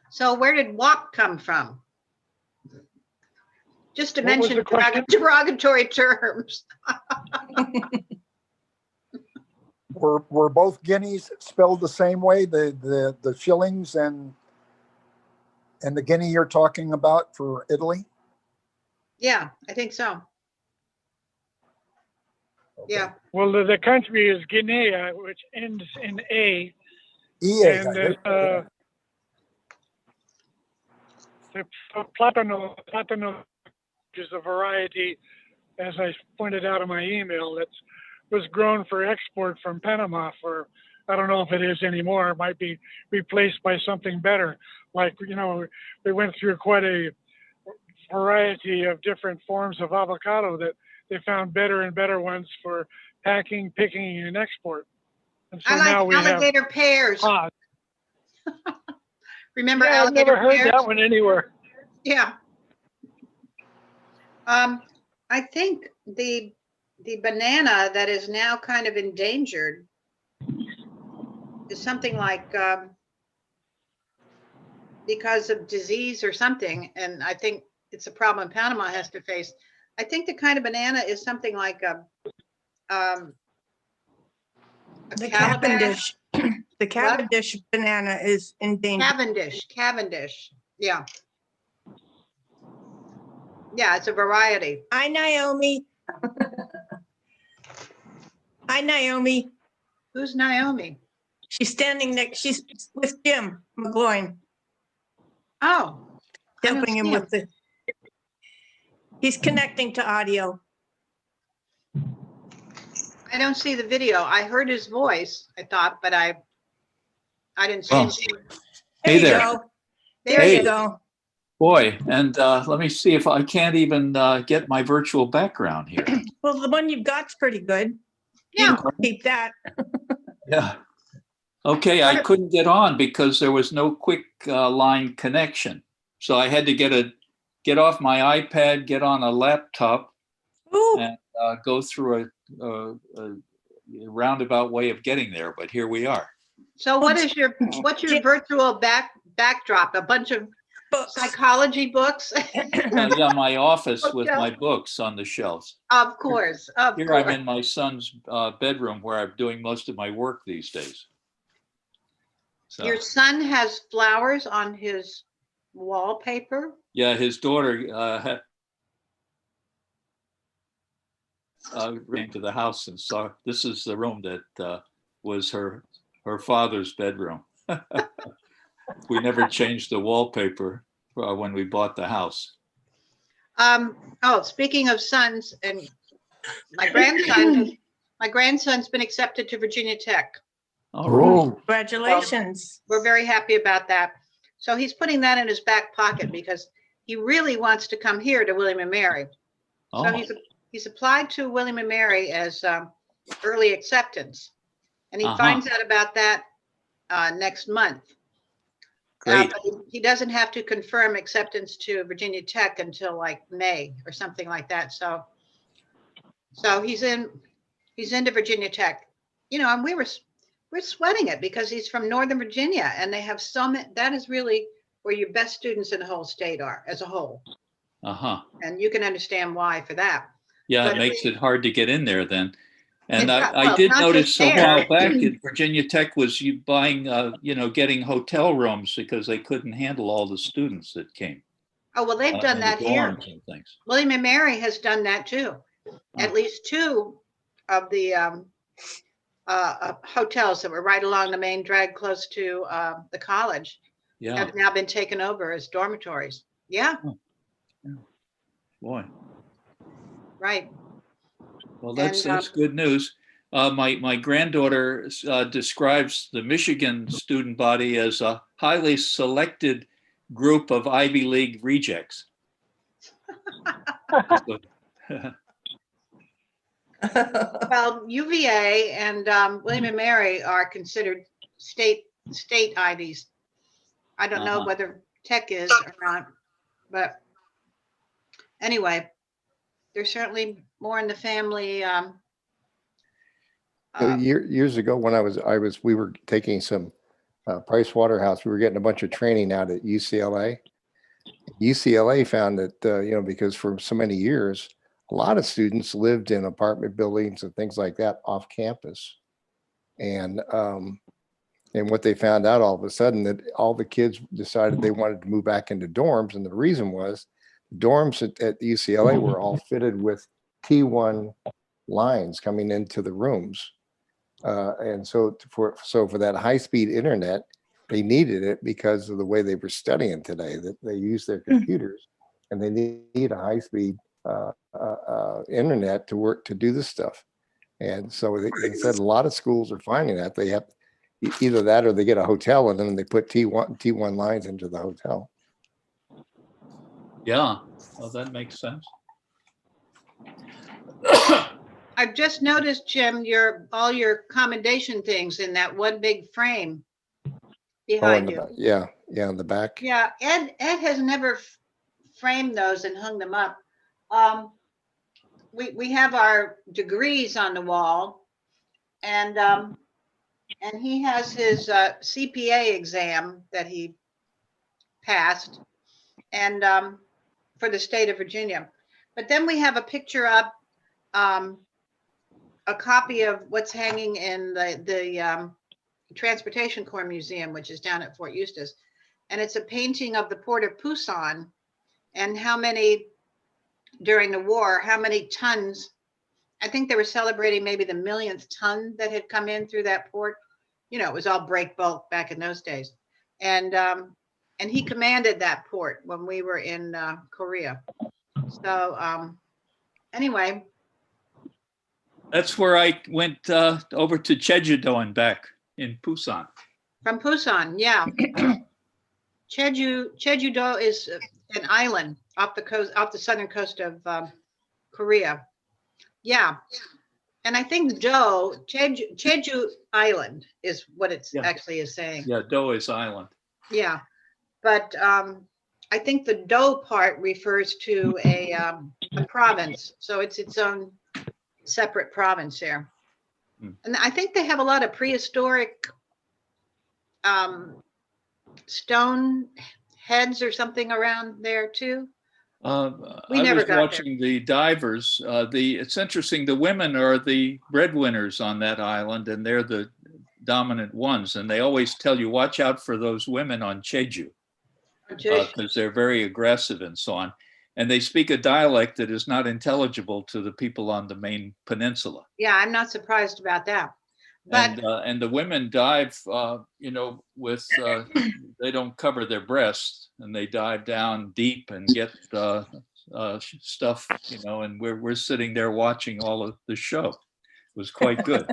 So where did WAP come from? Just to What was mention the question? derogatory terms. Were both guineas spelled the same way? The shillings and the guinea you're talking about for Italy? Yeah, I think so. Okay. Yeah. Well, the country is Guinea, which ends in A, EA. and the platano, which is a variety, as I pointed out in my email, that was grown for export from Panama for, I don't know if it is anymore, it might be replaced by something better. Like, they went through quite a variety of different forms of avocado that they found better and better ones for packing, picking, and export. And so I now like we alligator pears. have Remember Yeah, I've alligator never heard pears? that one anywhere. Yeah. I think the banana that is now kind of endangered is something like because of disease or something, and I think it's a problem Panama has to face. I think the kind of banana is something like a The calabash. Cavendish, the Cavendish banana is endangered. Cavendish. Yeah. Yeah, it's a variety. Hi, Naomi. Hi, Naomi. Who's Naomi? She's standing next, she's with Jim McGloin, Oh, I don't helping him see with he's connecting to audio. I don't see the video. I heard his voice, I thought, but I didn't see Oh. anything. Hey There you there. go. There There he you is. go. Boy, and let me see if I can't even get my virtual background here. Well, the one you've got's pretty good. You Yeah. can keep that. Yeah. Okay, I couldn't get on because there was no quick line connection. So I had to get off my iPad, get on a laptop, Ooh, and go through a roundabout way of getting there. But here we are. So Well, what's your Jim- virtual backdrop? A bunch of books. psychology books? Yeah, my office with my books on the shelves. Of course. Here I'm in my son's bedroom where I'm doing most of my work these days. So, Your son has flowers on his wallpaper? yeah, his daughter came to the house and saw this is the room that was her father's bedroom. We never changed the wallpaper when we bought the house. Oh, speaking of sons, and my grandson's been accepted to Virginia Tech. All right. Congratulations. We're very happy about that. So he's putting that in his back pocket because he really wants to come here to William and Mary. So Oh, he's applied to William and Mary as early acceptance, and he Uh-huh. finds out about that next month. great. But he doesn't have to confirm acceptance to Virginia Tech until like May or something like that. So he's into Virginia Tech, and we're sweating it because he's from Northern Virginia, and they have that is really where your best students in the whole state are as a whole. Uh-huh. And you can understand why for that. Yeah, But it makes it hard to get in there then. And It's not- I well, did not notice just a there. while back at Virginia Tech was you buying, getting hotel rooms because they couldn't handle all the students that came. Oh, well, they've done in the that here. dorms and things. William and Mary has done that too. At least two of the hotels that were right along the main drag close to the college Yeah, have now been taken over as dormitories. Yeah, boy. right. Well, that's And, good news. My granddaughter describes the Michigan student body as a highly selected group of Ivy League rejects. Well, UVA and William and Mary are considered state Ivies. I don't know Uh-huh. whether Tech is or not, but anyway, there's certainly more in the family. Years ago, when we were taking some Price Waterhouse, we were getting a bunch of training out at UCLA. UCLA found that, because for so many years, a lot of students lived in apartment buildings and things like that off campus. And what they found out all of a sudden, that all the kids decided they wanted to move back into dorms. And the reason was the dorms at UCLA were all fitted with T1 lines coming into the rooms. And so for that high-speed internet, they needed it because of the way they were studying today, that they use their computers and they need a high-speed internet to do this stuff. And so they said a lot of schools are finding that they have either that or they get a hotel and then they put T1 lines into the hotel. Yeah, well, that makes sense. I've just noticed, Jim, all your commendation things in that one big frame behind you. Yeah, in the back. Yeah, Ed has never framed those and hung them up. We have our degrees on the wall, and he has his CPA exam that he passed, and for the state of Virginia. But then we have a picture up, a copy of what's hanging in the Transportation Corps Museum, which is down at Fort Eustis. And it's a painting of the port of Pusan and how many, during the war, how many tons, I think they were celebrating maybe the millionth ton that had come in through that port. It was all break bulk back in those days. And he commanded that port when we were in Korea. So anyway. That's where I went over to Jeju-do and back in Busan. From Busan, yeah. Jeju-do is an island off the southern coast of Korea. Yeah. And I think Jeju Island is what it actually is saying. Yeah, Do is island. Yeah. But I think the Do part refers to a province. So it's its own separate province there. And I think they have a lot of prehistoric stone heads or something around there too. We never was got watching the divers. It's interesting. The women are the breadwinners on that island, and they're the dominant ones. And they always tell you, watch out for those women on Jeju, because they're very aggressive and so on. And they speak a dialect that is not intelligible to the people on the main peninsula. Yeah, I'm not surprised about that. But And the women dive, with they don't cover their breasts, and they dive down deep and get stuff, and we're sitting there watching all of the show. It was quite good.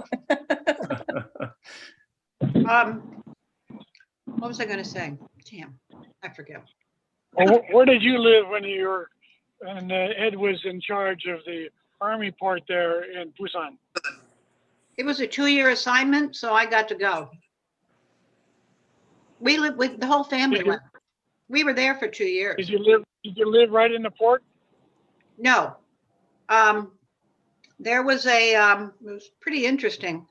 What was I going to say? Damn, I forget. Well, where did you live when you were, and Ed was in charge of the Army port there in Busan? It was a 2-year assignment, so I got to go. We lived with the whole family. Did you- Went. We were there for 2 years. Did you live right in the port? No. There was it was pretty interesting.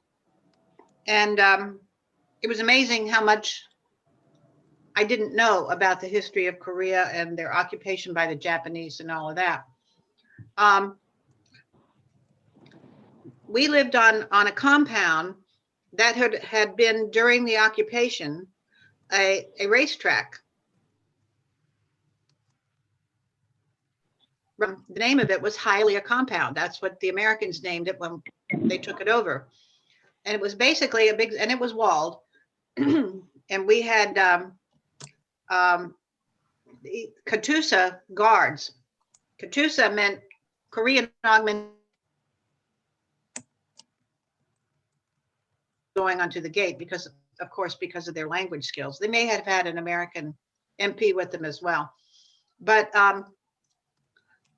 And it was amazing how much I didn't know about the history of Korea and their occupation by the Japanese and all of that. We lived on a compound that had been during the occupation a racetrack. The name of it was Hialeah Compound. That's what the Americans named it when they took it over. And it was basically and it was walled. And we had the Katusa guards. Katusa meant Korean augmentation going onto the gate because of their language skills. They may have had an American MP with them as well. But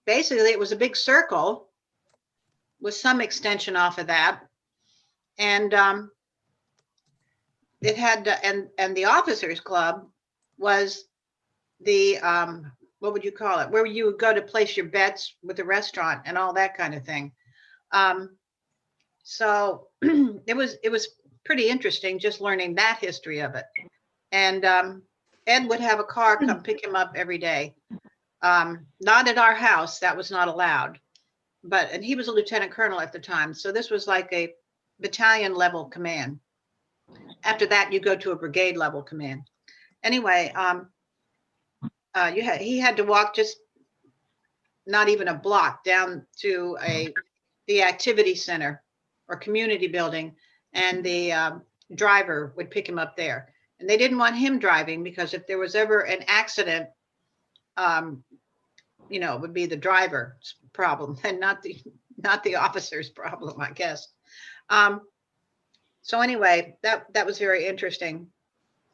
basically it was a big circle with some extension off of that. And it had, and the officers club was the, what would you call it? Where you would go to place your bets with the restaurant and all that kind of thing. So it was pretty interesting just learning that history of it. And Ed would have a car come pick him up every day. Not at our house, that was not allowed. And he was a lieutenant colonel at the time. So this was like a battalion level command. After that, you go to a brigade level command. Anyway, he had to walk just not even a block down to the activity center or community building, and the driver would pick him up there. And they didn't want him driving because if there was ever an accident, it would be the driver's problem and not the officer's problem, I guess. So anyway, that was very interesting.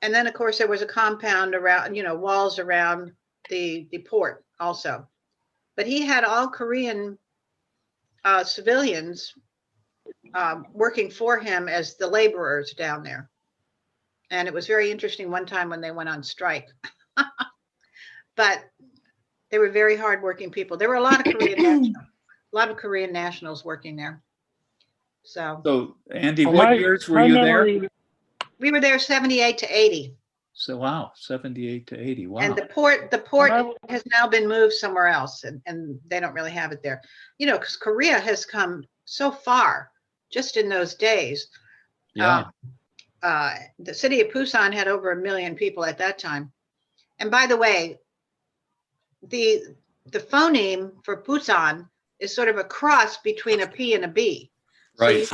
And then of course there was a compound around, walls around the port also. But he had all Korean civilians working for him as the laborers down there. And it was very interesting one time when they went on strike. But they were very hardworking people. There were a lot of Korean nationals working there. So Andy, what years were you there? We were there 78 to 80. So wow, 78 to 80. Wow. And the port has now been moved somewhere else, and they don't really have it there. Because Korea has come so far just in those days. Yeah. The city of Busan had over 1 million people at that time. And by the way, the phoneme for Busan is sort of a cross between a P and a B. Right.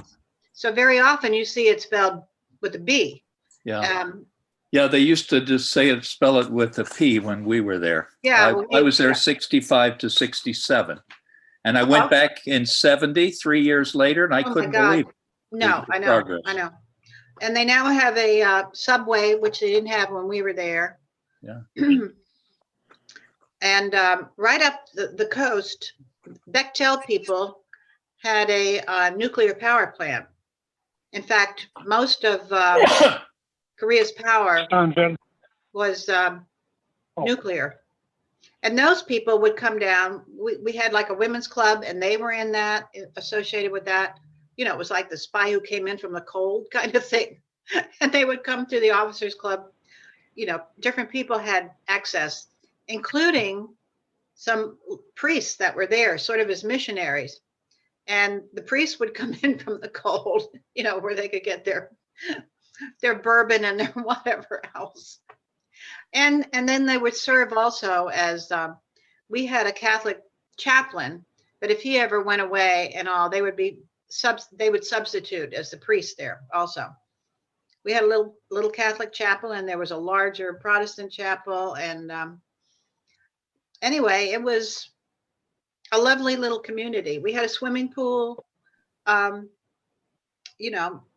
So very often you see it spelled with a B. Yeah. Yeah, they used to just spell it with a P when we were there. Yeah. I was there 65 to 67. And I went back in 70, 3 years later, and I couldn't believe it. No, I know. And they now have a subway, which they didn't have when we were there. Yeah. And right up the coast, Bechtel people had a nuclear power plant. In fact, most of Korea's power was nuclear. And those people would come down. We had like a women's club, and they were in that, associated with that. It was like the spy who came in from the cold kind of thing. And they would come to the officers club. Different people had access, including some priests that were there sort of as missionaries. And the priests would come in from the cold, where they could get their bourbon and their whatever else. And then they would serve also as, we had a Catholic chaplain, but if he ever went away and all, they would substitute as the priest there also. We had a little Catholic chapel, and there was a larger Protestant chapel. And anyway, it was a lovely little community. We had a swimming pool.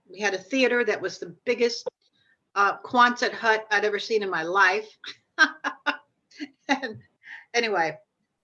We had a theater that was the biggest Quonset hut I'd ever seen in my life. And anyway,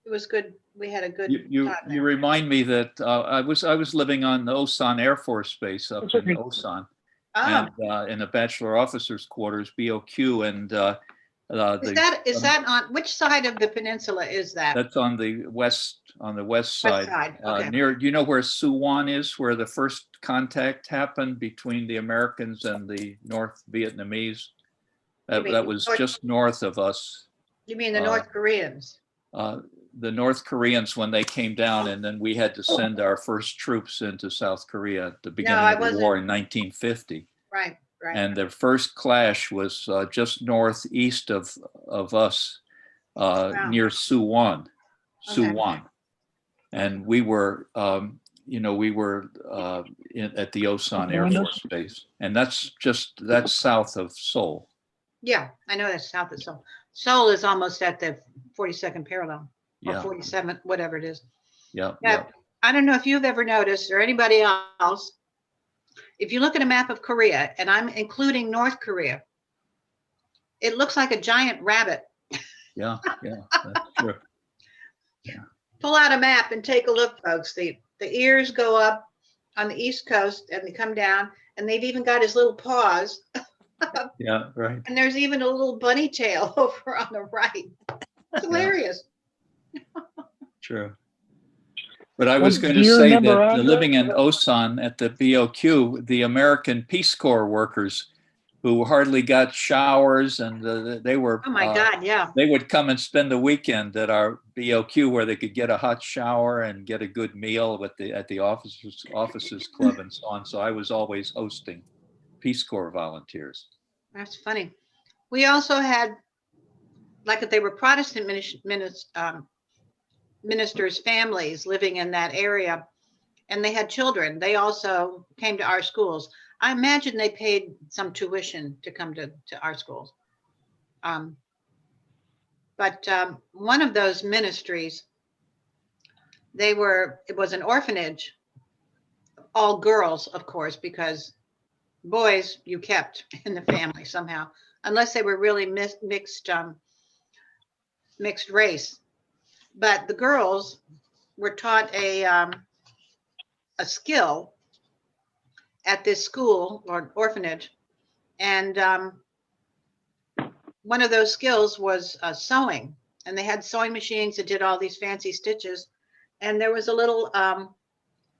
it was good. We had a good You time you there. remind me that I was living on the Osan Air Force Base up That's in okay. Osan, Oh, and in the Bachelor Officers Quarters, BOQ, and is that on which side of the peninsula is that? that's on the west West side. side. Okay. Near, do you know where Suwon is, where the first contact happened between the Americans and the North Vietnamese? You mean That was North- just north of us. You mean the North Koreans? The North Koreans, when they came down, and then we had to send our first troops into South Korea at the beginning I of the war wasn't- in 1950. Right, right. And the first clash was just northeast of us, near Suwon, Okay. and we were, we were at the Osan Air Force Base, and that's south of Seoul. Yeah, I know that's south of Seoul. Seoul is almost at the 42nd parallel, or Yeah, 47th, whatever it is. yeah, Yeah. yeah. I don't know if you've ever noticed, or anybody else, if you look at a map of Korea, and I'm including North Korea, it looks like a giant rabbit. Yeah, that's true. Pull out a map and take a look, folks. The ears go up on the East Coast and they come down, and they've even got his little paws. Yeah, right. And there's even a little bunny tail over on the right. It's hilarious. True. But I was Well, going do to you say remember, that Andres? living in Osan at the BOQ, the American Peace Corps workers who hardly got showers, and they were, Oh my God, yeah. they would come and spend the weekend at our BOQ where they could get a hot shower and get a good meal at the officers club and so on. So I was always hosting Peace Corps volunteers. That's funny. We also had, like if they were Protestant ministers' families living in that area, and they had children, they also came to our schools. I imagine they paid some tuition to come to our schools. But one of those ministries, it was an orphanage, all girls, of course, because boys you kept in the family somehow, unless they were really mixed race. But the girls were taught a skill at this school or orphanage, and one of those skills was sewing, and they had sewing machines that did all these fancy stitches. And there was a little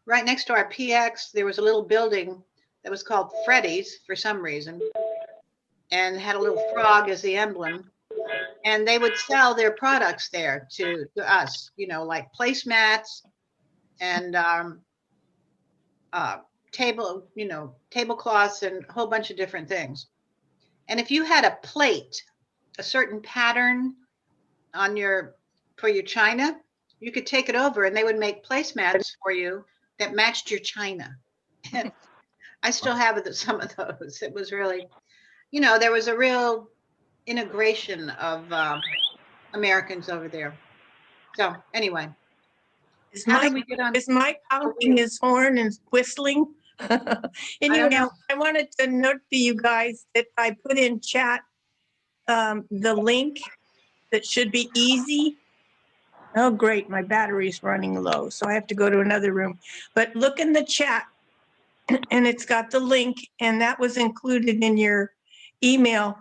right next to our PX, there was a little building that was called Freddy's for some reason, and had a little frog as the emblem. And they would sell their products there to us, like placemats and tablecloths and a whole bunch of different things. And if you had a plate, a certain pattern for your china, you could take it over and they would make placemats for you that matched your china. And I still have some of those. It was really, there was a real integration of Americans over there. So anyway, Is how Mike, did we get on? is Mike honking his horn and whistling? Anyhow, I wanted to note to you guys that I put in chat the link that should be easy. Oh, great, my battery's running low, so I have to go to another room. But look in the chat, and it's got the link, and that was included in your email.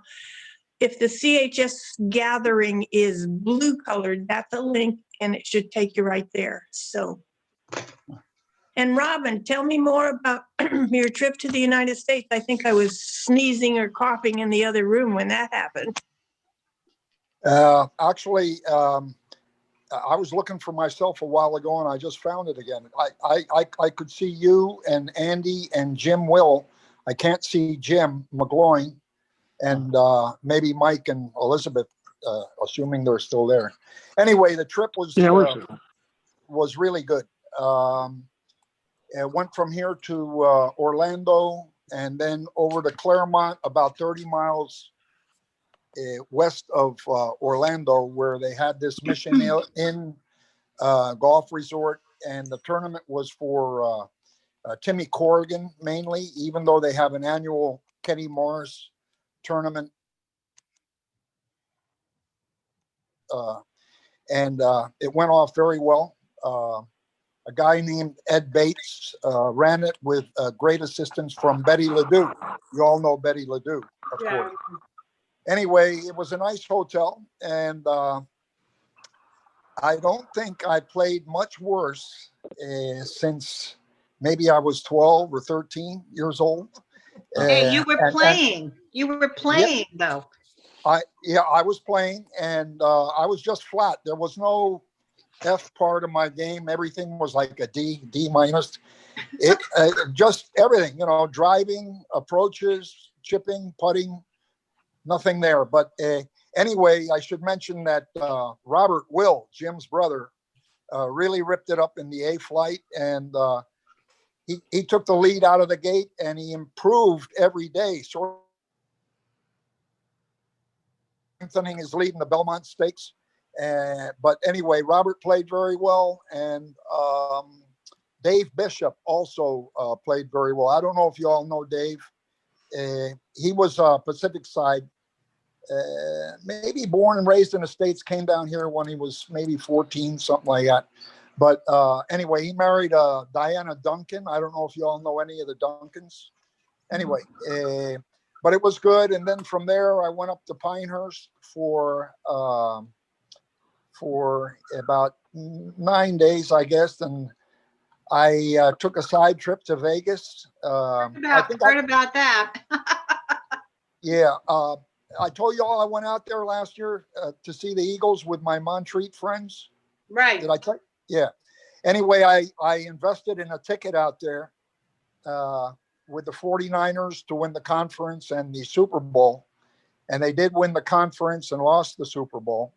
If the CHS gathering is blue colored, that's a link, and it should take you right there. So, and Robin, tell me more about your trip to the United States. I think I was sneezing or coughing in the other room when that happened. Actually, I was looking for myself a while ago, and I just found it again. I could see you and Andy and Jim Will. I can't see Jim McGloin, and maybe Mike and Elizabeth, assuming they're still there. Anyway, the trip was really good. It went from here to Orlando, and then over to Claremont, about 30 miles west of Orlando, where they had this Mission Inn golf resort, and the tournament was for Timmy Corrigan mainly, even though they have an annual Kenny Morris tournament. And it went off very well. A guy named Ed Bates ran it with great assistance from Betty Ledoux. You all know Betty Ledoux, of course. Anyway, it was a nice hotel, and I don't think I played much worse since maybe I was 12 or 13 years old. Hey, you were And- playing. You were playing, though. I was playing, and I was just flat. There was no F part of my game. Everything was like a D minus. It just everything, driving, approaches, chipping, putting, nothing there. But anyway, I should mention that Robert Will, Jim's brother, really ripped it up in the A flight, and he took the lead out of the gate, and he improved every day, sort of strengthening his lead in the Belmont Stakes. But anyway, Robert played very well, and Dave Bishop also played very well. I don't know if you all know Dave. He was Pacific Side, maybe born and raised in the States, came down here when he was maybe 14, something like that. But anyway, he married Diana Duncan. I don't know if you all know any of the Duncans. Anyway, but it was good. And then from there, I went up to Pinehurst for about 9 days, I guess. And I took a side trip to Vegas. Heard about that. Yeah. I told you all I went out there last year to see the Eagles with my Montreat friends. Right. Did I tell you? Yeah. Anyway, I invested in a ticket out there with the 49ers to win the conference and the Super Bowl. And they did win the conference and lost the Super Bowl.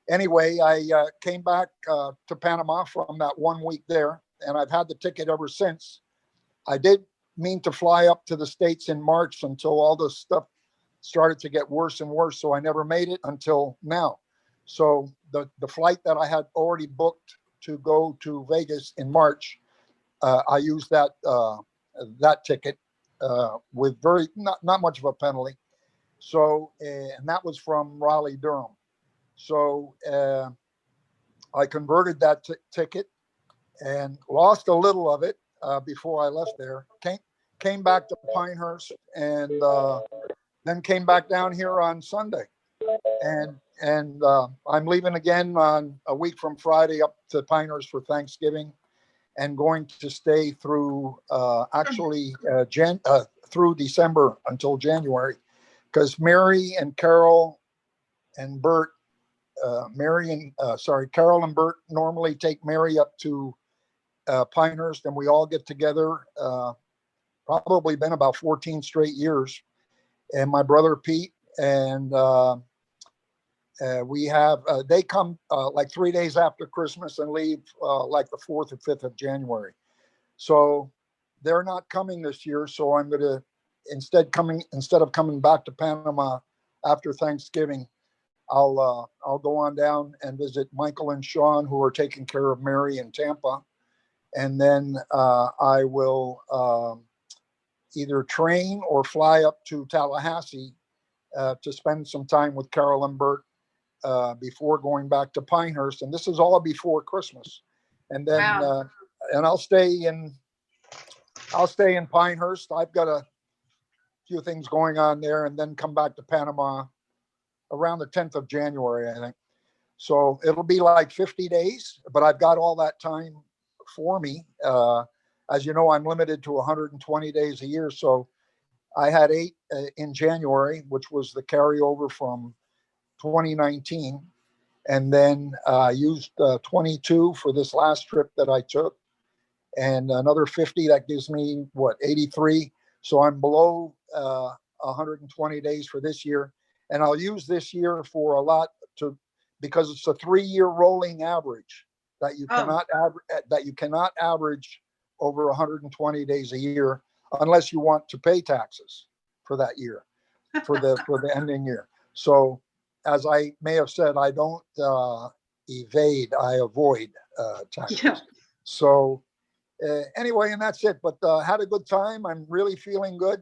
Anyway, I came back to Panama from that 1 week there, and I've had the ticket ever since. I did mean to fly up to the States in March until all this stuff started to get worse and worse, so I never made it until now. So the flight that I had already booked to go to Vegas in March, I used that ticket with not much of a penalty. So and that was from Raleigh, Durham. So I converted that ticket and lost a little of it before I left there. Came back to Pinehurst, and then came back down here on Sunday. And I'm leaving again on a week from Friday up to Pinehurst for Thanksgiving, and going to stay through through December until January, because Mary and Carol and Bert, Carol and Bert normally take Mary up to Pinehurst, and we all get together. Probably been about 14 straight years. And my brother Pete, and we have they come like 3 days after Christmas and leave like the 4th or 5th of January. So they're not coming this year. So I'm gonna instead of coming back to Panama after Thanksgiving, I'll go on down and visit Michael and Sean, who are taking care of Mary in Tampa, and then I will either train or fly up to Tallahassee to spend some time with Carol and Bert before going back to Pinehurst. And this is all before Christmas. And then Wow. And I'll stay in Pinehurst. I've got a few things going on there, and then come back to Panama around the 10th of January, I think. So it'll be like 50 days, but I've got all that time for me. As you know, I'm limited to 120 days a year. So I had 8 in January, which was the carryover from 2019. And then I used 22 for this last trip that I took, and another 50. That gives me 83. So I'm below 120 days for this year. And I'll use this year for a lot because it's a 3-year rolling average that you cannot average over 120 days a year unless you want to pay taxes for that year, for the ending year. So as I may have said, I don't evade, I avoid taxes. Yeah. So Anyway, and that's it. But had a good time. I'm really feeling good.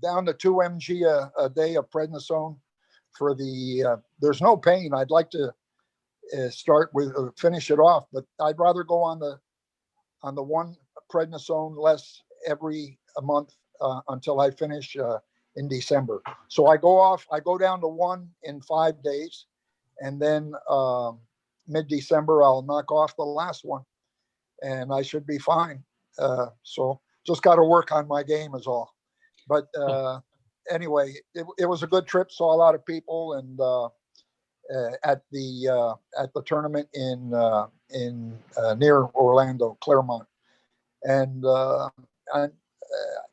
Down to 2 mg a day of prednisone for the. There's no pain. I'd like to start with finish it off, but I'd rather go on the one prednisone less every month until I finish in December. So I go down to 1 in 5 days, and then mid-December I'll knock off the last one, and I should be fine. So just got to work on my game is all. But anyway, it was a good trip. Saw a lot of people, and at the tournament in near Orlando, Claremont, and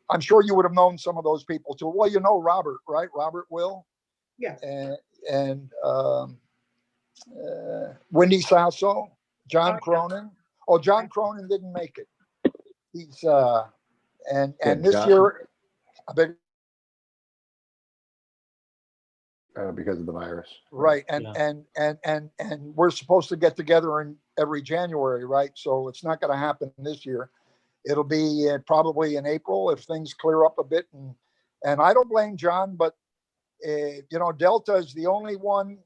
I'm sure you would have known some of those people too. Well, you know Robert, right? Robert Will. Yeah. And Wendy Sasso, John Cronin. Oh, John Cronin didn't make it. He's and this John. year, I beg. Because of the virus. Right. And we're supposed to get together in every January, right? So it's not going to happen this year. It'll be probably in April if things clear up a bit. And I don't blame John, but Delta is the only one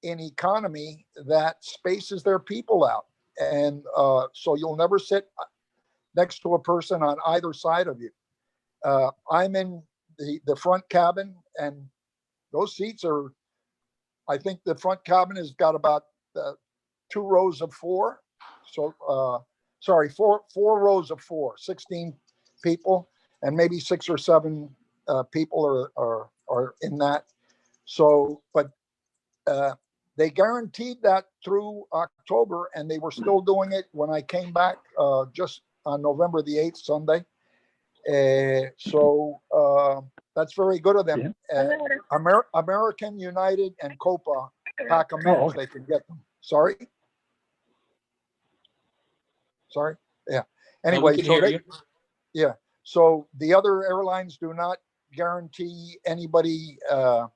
in economy that spaces their people out. And so you'll never sit next to a person on either side of you. I'm in the front cabin, and those seats are, I think the front cabin has got about 2 rows of 4. So, four rows of 4, 16 people, and maybe 6 or 7 people are in that. So, but they guaranteed that through October, and they were still doing it when I came back just on November the 8th, Sunday. So that's very good of them. American, United, and Copa pack them in if they can get them. Sorry. Yeah. Anyway, yeah. So the other airlines do not guarantee anybody a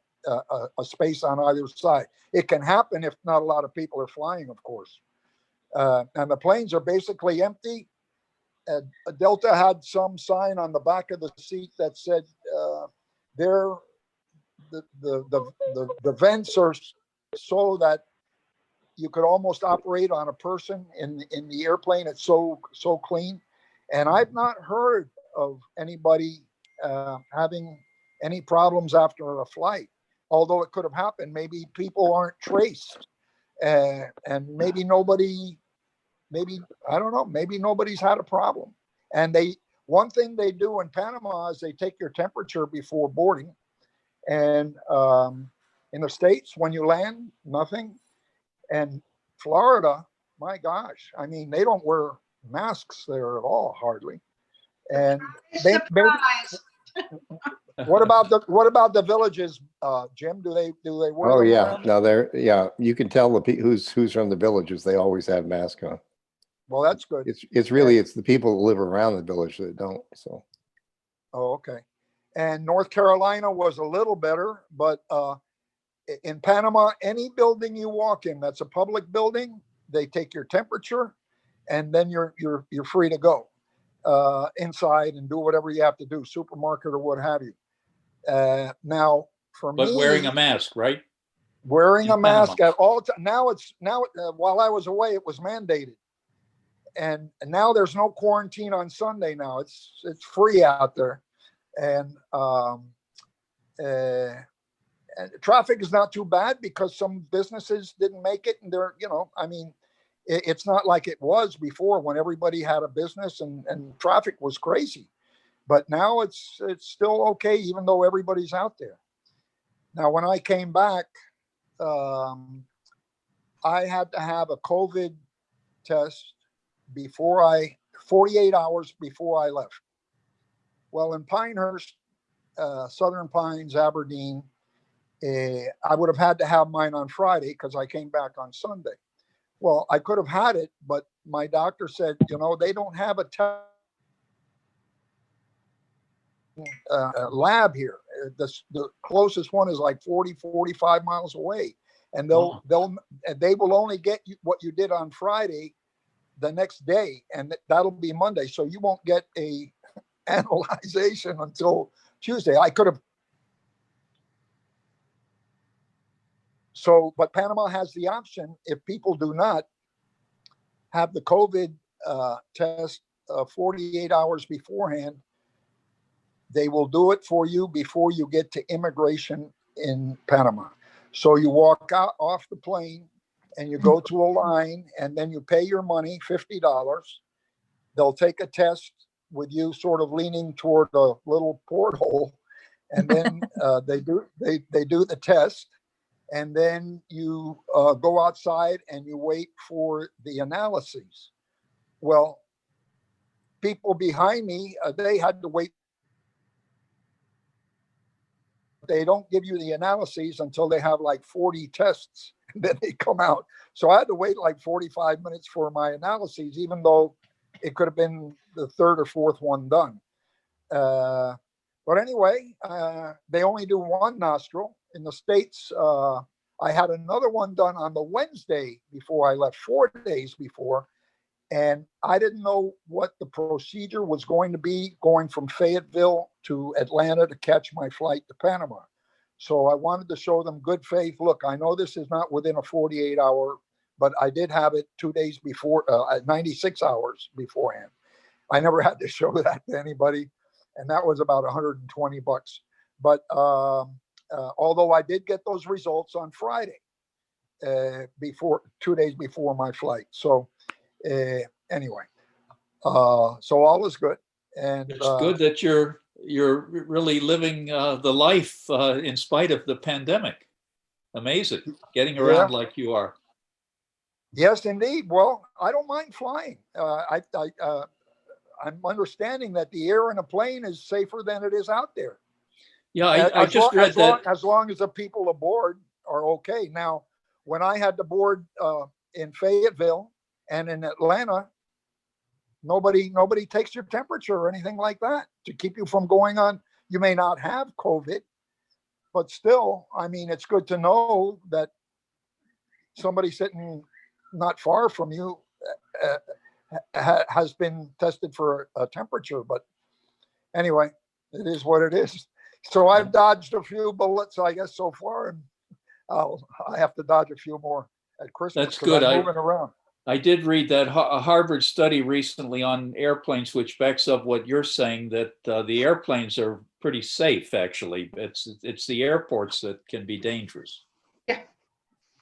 space on either side. It can happen if not a lot of people are flying, of course. And the planes are basically empty. Delta had some sign on the back of the seat that said the vents are so that you could almost operate on a person in the airplane. It's so clean, and I've not heard of anybody having any problems after a flight. Although it could have happened, maybe people aren't traced, and maybe nobody. Maybe, I don't know, maybe nobody's had a problem. And one thing they do in Panama is they take your temperature before boarding. And in the States, when you land, nothing. And Florida, my gosh, I mean, they don't wear masks there at all, hardly. And what about the villages, Jim? Do they wear? Oh yeah, no, you can tell who's from the villages. They always have masks on. Well, that's good. It's really the people that live around the village that don't. So. Oh, okay. And North Carolina was a little better, but in Panama, any building you walk in that's a public building, they take your temperature, and then you're free to go inside and do whatever you have to do, supermarket or what have you. Now, for me, but wearing a mask, right? Wearing a mask at all times. Now while I was away, it was mandated. And now there's no quarantine on Sunday. Now it's free out there, and traffic is not too bad because some businesses didn't make it, and they're I mean, it's not like it was before when everybody had a business and traffic was crazy, but now it's still okay even though everybody's out there. Now when I came back, I had to have a COVID test 48 hours before I left. Well, in Pinehurst, Southern Pines, Aberdeen, I would have had to have mine on Friday because I came back on Sunday. Well, I could have had it, but my doctor said, they don't have a lab here. The closest one is like 45 miles away, and they will only get you what you did on Friday the next day, and that'll be Monday. So you won't get a analyzation until Tuesday. I could have. So, but Panama has the option, if people do not have the COVID test 48 hours beforehand, they will do it for you before you get to immigration in Panama. So you walk out off the plane and you go to a line, and then you pay your money, $50. They'll take a test with you sort of leaning toward a little porthole, and then they do the test, and then you go outside and you wait for the analyses. Well, people behind me, they had to wait. They don't give you the analyses until they have like 40 tests, and then they come out. So I had to wait like 45 minutes for my analyses, even though it could have been the third or fourth one done. But anyway, they only do one nostril. In the States, I had another one done on the Wednesday before I left, 4 days before. And I didn't know what the procedure was going to be going from Fayetteville to Atlanta to catch my flight to Panama. So I wanted to show them good faith. Look, I know this is not within a 48-hour, but I did have it 2 days before, 96 hours beforehand. I never had to show that to anybody. And that was about $120. But although I did get those results on Friday, before 2 days before my flight. So anyway, so all is good. And it's good that you're really living the life in spite of the pandemic. Amazing, getting around like you are. Yes, indeed. Well, I don't mind flying. I'm understanding that the air in a plane is safer than it is out there. Yeah, I just read that. As long as the people aboard are okay. Now, when I had to board in Fayetteville and in Atlanta, nobody takes your temperature or anything like that to keep you from going on. You may not have COVID, but still, I mean, it's good to know that somebody sitting not far from you has been tested for a temperature. But anyway, it is what it is. So I've dodged a few bullets, I guess, so far, and I have to dodge a few more at Christmas. That's good. I'm moving around. I did read that a Harvard study recently on airplanes, which backs up what you're saying, that the airplanes are pretty safe, actually. It's the airports that can be dangerous. Yeah.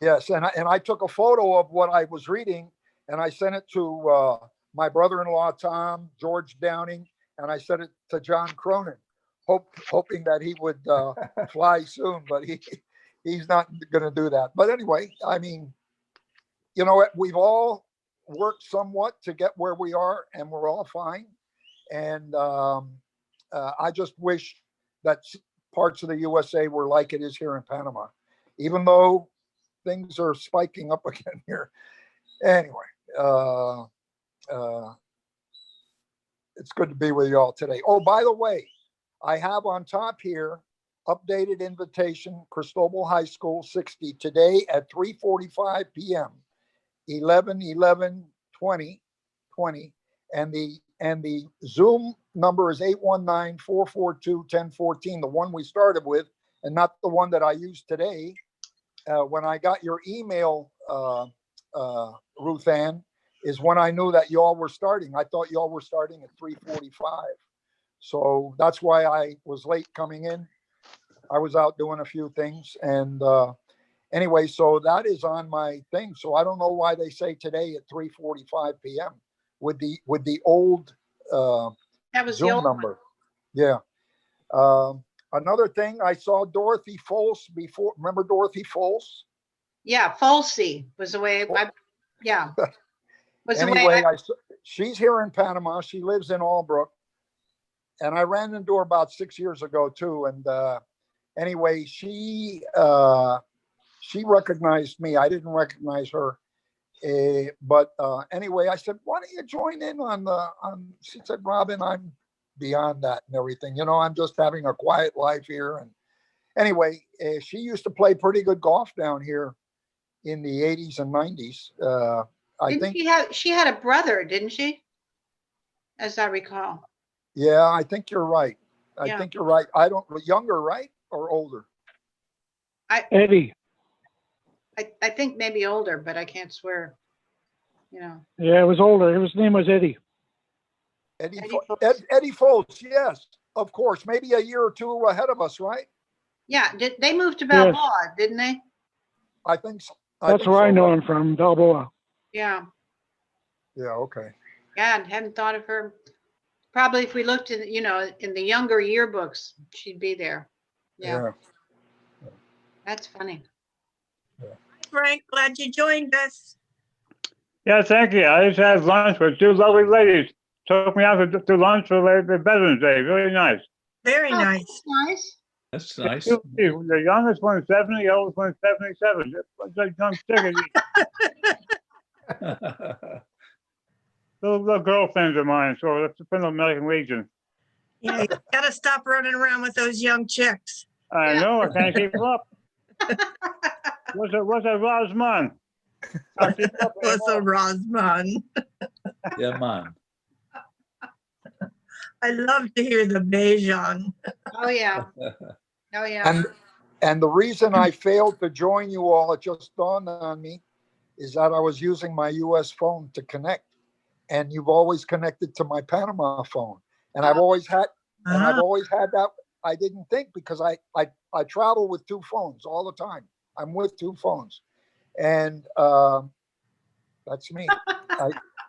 Yes, and I took a photo of what I was reading, and I sent it to my brother-in-law, Tom, George Downing, and I sent it to John Cronin, hoping that he would fly soon, but he's not going to do that. But anyway, I mean, you know, we've all worked somewhat to get where we are, and we're all fine. And I just wish that parts of the USA were like it is here in Panama, even though things are spiking up again here. Anyway, it's good to be with you all today. Oh, by the way, I have on top here updated invitation, Cristobal High School 60 today at 3:45 p.m. 11/11/2020, and the Zoom number is 819-442-1014, the one we started with, and not the one that I used today. When I got your email, Ruth Ann, is when I knew that y'all were starting. I thought y'all were starting at 3:45, so that's why I was late coming in. I was out doing a few things, and anyway, so that is on my thing. So I don't know why they say today at 3:45 p.m. with the old That was the Zoom old number. Yeah. Another thing, I saw Dorothy Foles before. Remember Dorothy Foles? Yeah, Folsey was the way. Yeah. Was the Anyway, way. she's here in Panama. She lives in Albrook, and I ran into her about 6 years ago too. And anyway, she recognized me. I didn't recognize her. But anyway, I said, why don't you join in on she said, Robin, I'm beyond that and everything. You know, I'm just having a quiet life here. And anyway, she used to play pretty good golf down here in the 80s and 90s. I Didn't think, she had a brother, didn't she? As I recall. yeah, I think you're right. I Yeah. think you're right. I don't, younger, right? Or older? Eddie. I think maybe older, but I can't swear. You know. Yeah, it was older. His name was Eddie. Eddie, Eddie Fo- Foltz. Eddie Foltz, yes, of course. Maybe a year or two ahead of us, right? Yeah, they moved to Yes. Balboa, didn't they? I think so. That's think where I so, know right? him from, Balboa. Yeah. Yeah, okay. Yeah, and hadn't thought of her. Probably if we looked in, in the younger yearbooks, she'd be there. Yeah, that's funny. Frank, glad you joined us. Yeah, thank you. I just had lunch with two lovely ladies. Took me out to lunch for the Veterans Day. Really nice. Very Oh, nice. that's nice. That's nice. The youngest one is 70, the oldest one is 77. It's like young chickens. Little girlfriends of mine, so that's from the American Legion. Yeah, you gotta stop running around with those young chicks. I Yeah. know, I can't keep up. What's a Rosman? What's a Rosman? Yeah, man. I love to hear the Bejan. Oh, yeah. Oh, yeah. And the reason I failed to join you all, it just dawned on me, is that I was using my US phone to connect. And you've always connected to my Panama phone. And I've always had that. I didn't think, because I travel with two phones all the time. I'm with two phones. And that's me.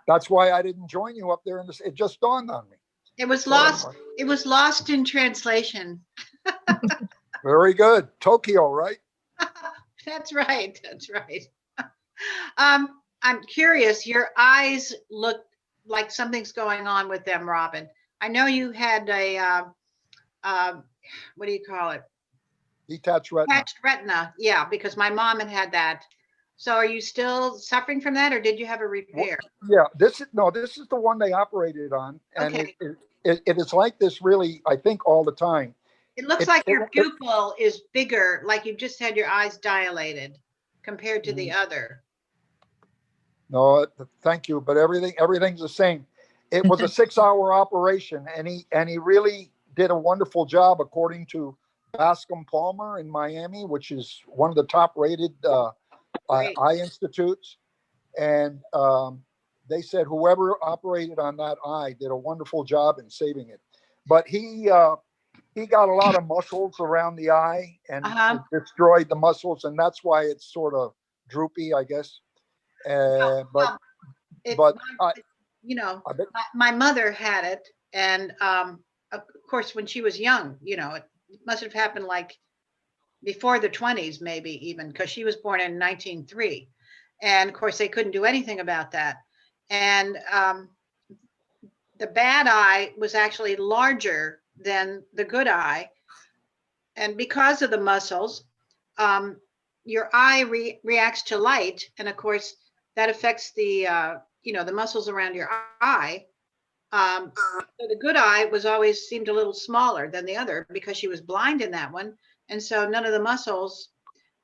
That's why I didn't join you up there in this. It just dawned on me. It was So lost. anyway. It was lost in translation. Very good. Tokyo, right? That's right. That's right. I'm curious. Your eyes look like something's going on with them, Robin. I know you had a what do you call it? Detached retina. Detached retina. Yeah, because my mom had that. So are you still suffering from that, or did you have a repair? Yeah, this is the one they operated on, and Okay. it is like this really, I think, all the time. It looks like your pupil is bigger, like you just had your eyes dilated compared to the other. No, thank you, but everything's the same. It was a 6-hour operation, and he really did a wonderful job, according to Bascom Palmer in Miami, which is one of the top-rated Great. eye institutes. And they said whoever operated on that eye did a wonderful job in saving it. But he got a lot of muscles around the eye, and it destroyed the muscles, and that's why it's sort of droopy, I guess. But my mother had it, and of course, when she was young, it must have happened like before the 20s, maybe even, because she was born in 1903, and of course they couldn't do anything about that. And the bad eye was actually larger than the good eye, and because of the muscles, your eye reacts to light, and of course that affects the the muscles around your eye. So the good eye was always seemed a little smaller than the other, because she was blind in that one, and so none of the muscles,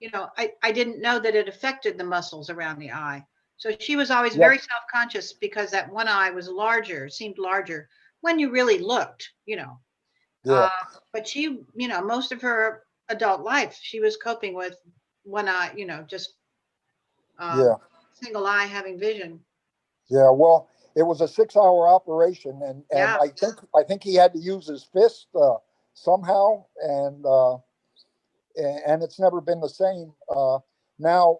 I didn't know that it affected the muscles around the eye. So she was always very self-conscious, because that one eye was larger, seemed larger when you really looked, but she, most of her adult life, she was coping with one eye, just single eye having vision. Yeah, well, it was a 6-hour operation, and I think he had to use his fist somehow, and it's never been the same. Now,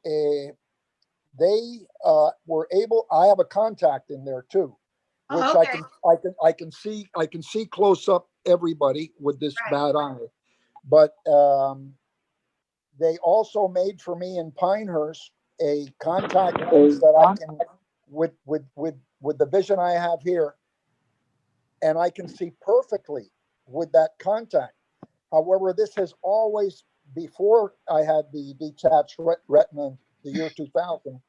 they were able. I have a contact in there too, which I can see close up everybody with this bad eye, but they also made for me in Pinehurst a contact lens that I can, with the vision I have here, and I can see perfectly with that contact. However, this has always, before I had the detached retina in the year 2000,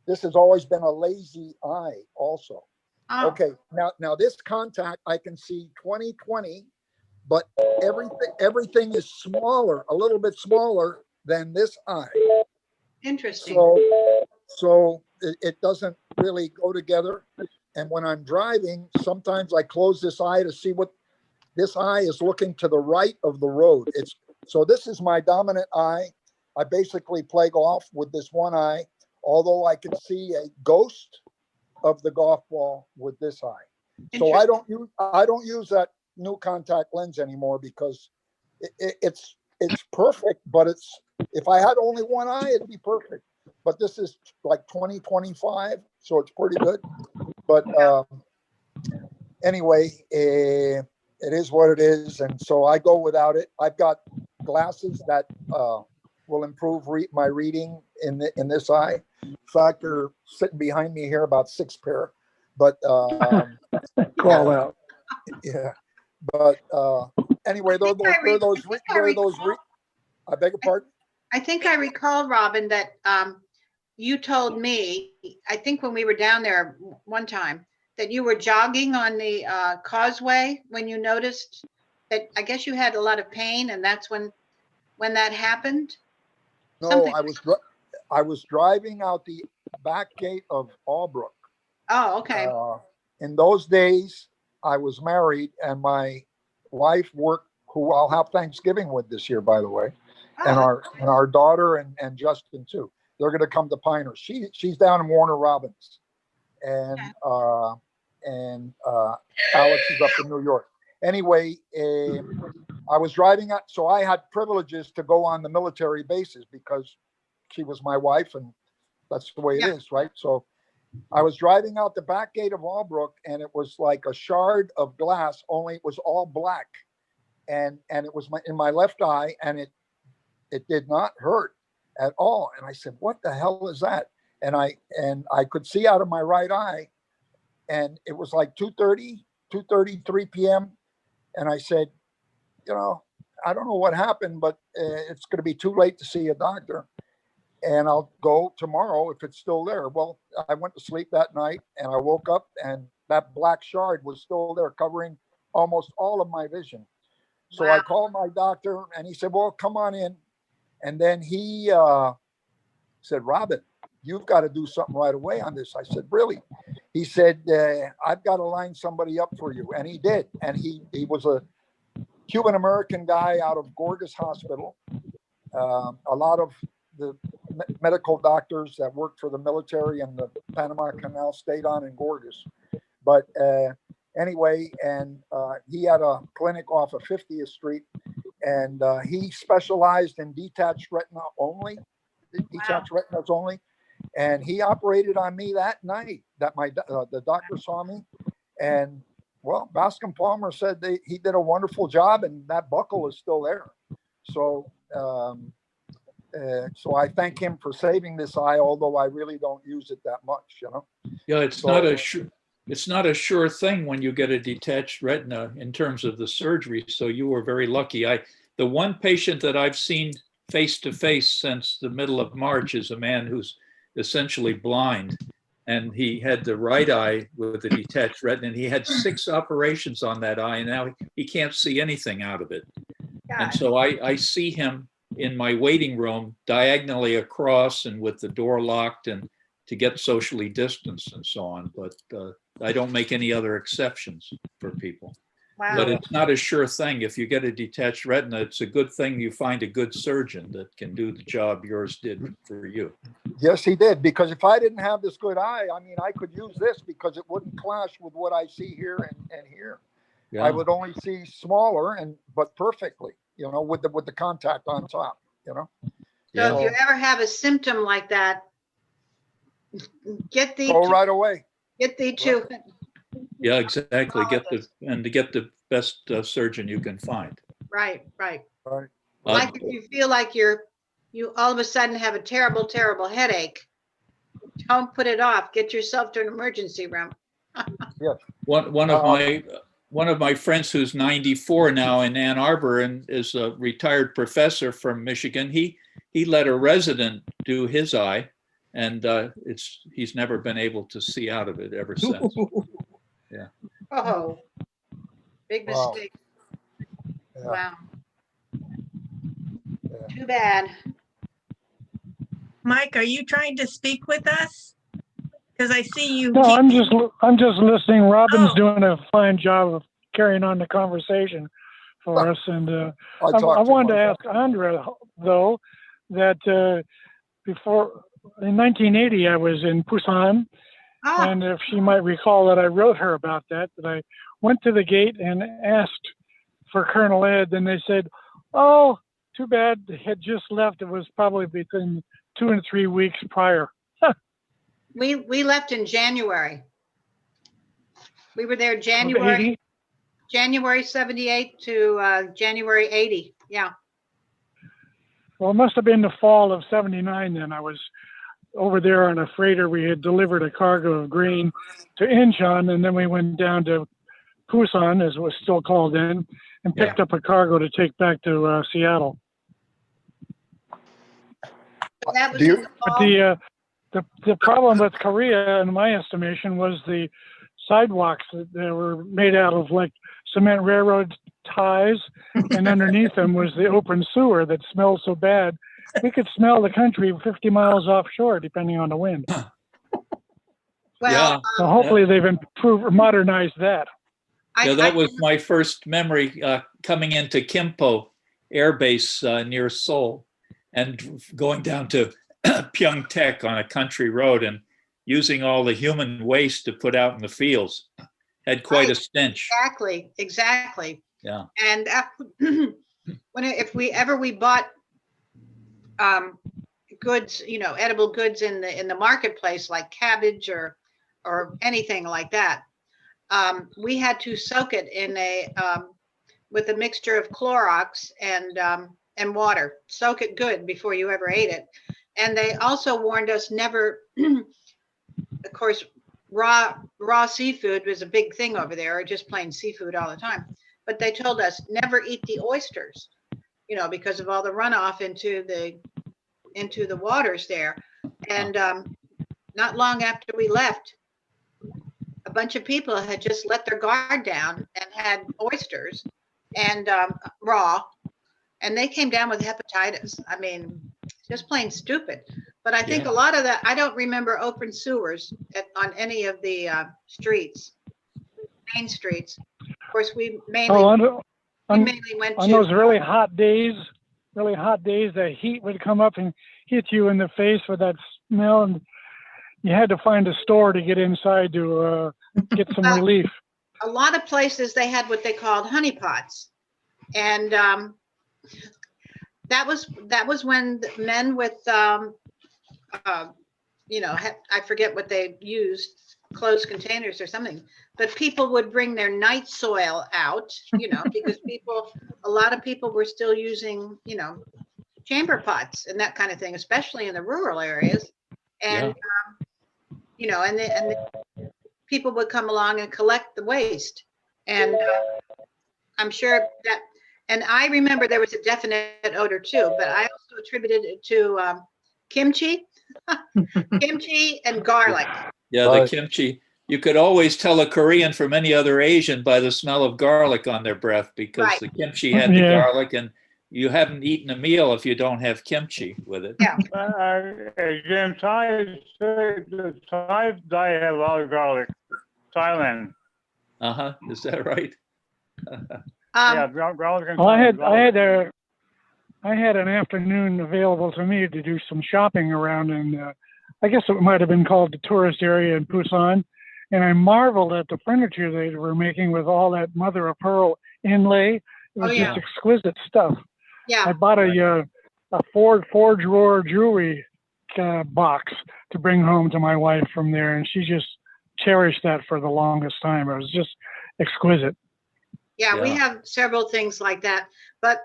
this has always been a lazy eye also. Okay, now this contact, I can see 20/20, but everything is smaller, a little bit smaller than this eye. Interesting. So it doesn't really go together. And when I'm driving, sometimes I close this eye to see what this eye is looking to the right of the road. So this is my dominant eye. I basically play golf with this one eye, although I can see a ghost of the golf ball with this eye. So I don't use that new contact lens anymore because it's perfect, but if I had only one eye, it'd be perfect. But this is like 20/25, so it's pretty good. But anyway, it is what it is, and so I go without it. I've got glasses that will improve my reading in this eye. In fact, they're sitting behind me here, about 6 pair. But Call out. yeah. But anyway, they're those. I beg your pardon? I think I recall, Robin, that you told me, I think when we were down there one time, that you were jogging on the causeway when you noticed that, I guess you had a lot of pain, and that's when that happened? No, Something- I was driving out the back gate of Albrook. Oh, okay. In those days, I was married, and my wife worked, who I'll have Thanksgiving with this year, by the way, and our daughter and Justin too. They're going to come to Pinehurst. She's down in Warner Robins, and Alex is up in New York. Anyway, I was driving out, so I had privileges to go on the military bases because she was my wife, and that's the way it is, right? So I was driving out the back gate of Albrook, and it was like a shard of glass, only it was all black, and it was in my left eye, and it did not hurt at all. And I said, "What the hell is that?" And I could see out of my right eye, and it was like 2:33 p.m. And I said, I don't know what happened, but it's going to be too late to see a doctor, and I'll go tomorrow if it's still there. Well, I went to sleep that night, and I woke up, and that black shard was still there, covering almost all of my vision. So I called my doctor, and he said, "Well, come on in." And then he said, "Robin, you've got to do something right away on this." I said, "Really?" He said, "I've got to line somebody up for you." And he did. And he was a Cuban-American guy out of Gorgas Hospital. A lot of the medical doctors that worked for the military and the Panama Canal stayed on in Gorgas. But anyway, and he had a clinic off of 50th Street, and he specialized in detached retina only, retinas only. And he operated on me that night that the doctor saw me. And well, Bascom Palmer said he did a wonderful job, and that buckle is still there. So so I thank him for saving this eye, although I really don't use it that much, Yeah, it's not a sure thing when you get a detached retina in terms of the surgery. So you were very lucky. The one patient that I've seen face to face since the middle of March is a man who's essentially blind, and he had the right eye with a detached retina, and he had 6 operations on that eye, and now he can't see anything out of it. And so I see him in my waiting room diagonally across and with the door locked and to get socially distanced and so on. But I don't make any other exceptions for people. Wow. But it's not a sure thing. If you get a detached retina, it's a good thing you find a good surgeon that can do the job yours did for you. Yes, he did. Because if I didn't have this good eye, I mean, I could use this because it wouldn't clash with what I see here and here. Yeah. I would only see smaller but perfectly, with the contact on top, So if you ever have a symptom like that, go right away. Get thee to. Yeah, exactly. Get the best surgeon you can find. Right. Like if you feel like you all of a sudden have a terrible, terrible headache, don't put it off. Get yourself to an emergency room. Yeah. One of my friends who's 94 now in Ann Arbor and is a retired professor from Michigan, he let a resident do his eye, and he's never been able to see out of it ever since. Yeah. Oh, big mistake. Yeah. Wow. Yeah. Too bad. Mike, are you trying to speak with us? Because I see you. No, keep- I'm just listening. Robin's Oh. doing a fine job of carrying on the conversation for us. And I talk too wanted to much. ask Andrea, though, that before in 1980, I was in Busan, Ah, and if she might recall that I wrote her about that I went to the gate and asked for Colonel Ed, and they said, "Oh, too bad, they had just left. It was probably between 2 and 3 weeks prior." we left in January. We were there Of January 80. January 78 to January 80. Yeah. Well, it must have been the fall of 79 then. I was over there on a freighter. We had delivered a cargo of grain to Incheon, and then we went down to Busan, as it was still called then, and picked up a cargo to take back to Seattle. That was Do you- in the But fall. the problem with Korea, in my estimation, was the sidewalks that they were made out of like cement railroad ties, and underneath them was the open sewer that smelled so bad. We could smell the country 50 miles offshore, depending on the wind. Well, So hopefully they've improved or modernized that. Yeah, that was my first memory coming into Kimpo Air Base near Seoul and going down to Pyeongtaek on a country road and using all the human waste to put out in the fields. Had quite a stench. Exactly. Yeah. And if we bought goods, edible goods in the marketplace, like cabbage or anything like that, we had to soak it in with a mixture of Clorox and water. Soak it good before you ever ate it. And they also warned us never, of course, raw seafood was a big thing over there, or just plain seafood all the time. But they told us never eat the oysters, because of all the runoff into the waters there. And not long after we left, a bunch of people had just let their guard down and had oysters and raw, and they came down with hepatitis. I mean, just plain stupid. But I think a lot of that, I don't remember open sewers on any of the streets, main streets. Of course, we mainly went on to those really hot days, the heat would come up and hit you in the face with that smell, and you had to find a store to get inside to get some relief. a lot of places. They had what they called honey pots, and that was when the men with I forget what they used, closed containers or something, but people would bring their night soil out, because a lot of people were still using, chamber pots and that kind of thing, especially in the rural areas. And, and the people would come along and collect the waste. And I'm sure that, and I remember there was a definite odor too, but I also attributed it to kimchi. Kimchi and garlic. Yeah, the kimchi. You could always tell a Korean from any other Asian by the smell of garlic on their breath, because the kimchi had the garlic, and you haven't eaten a meal if you don't have kimchi with it. Yeah. Jim, Thai diet has a lot of garlic. Thailand. Is that right? Garlic and Well, I had an afternoon available to me to do some shopping around, and I guess it might have been called the tourist area in Busan. And I marveled at the furniture they were making with all that mother of pearl inlay. It was just exquisite stuff. Yeah. I bought a four drawer jewelry box to bring home to my wife from there, and she just cherished that for the longest time. It was just exquisite. Yeah, we have several things like that, but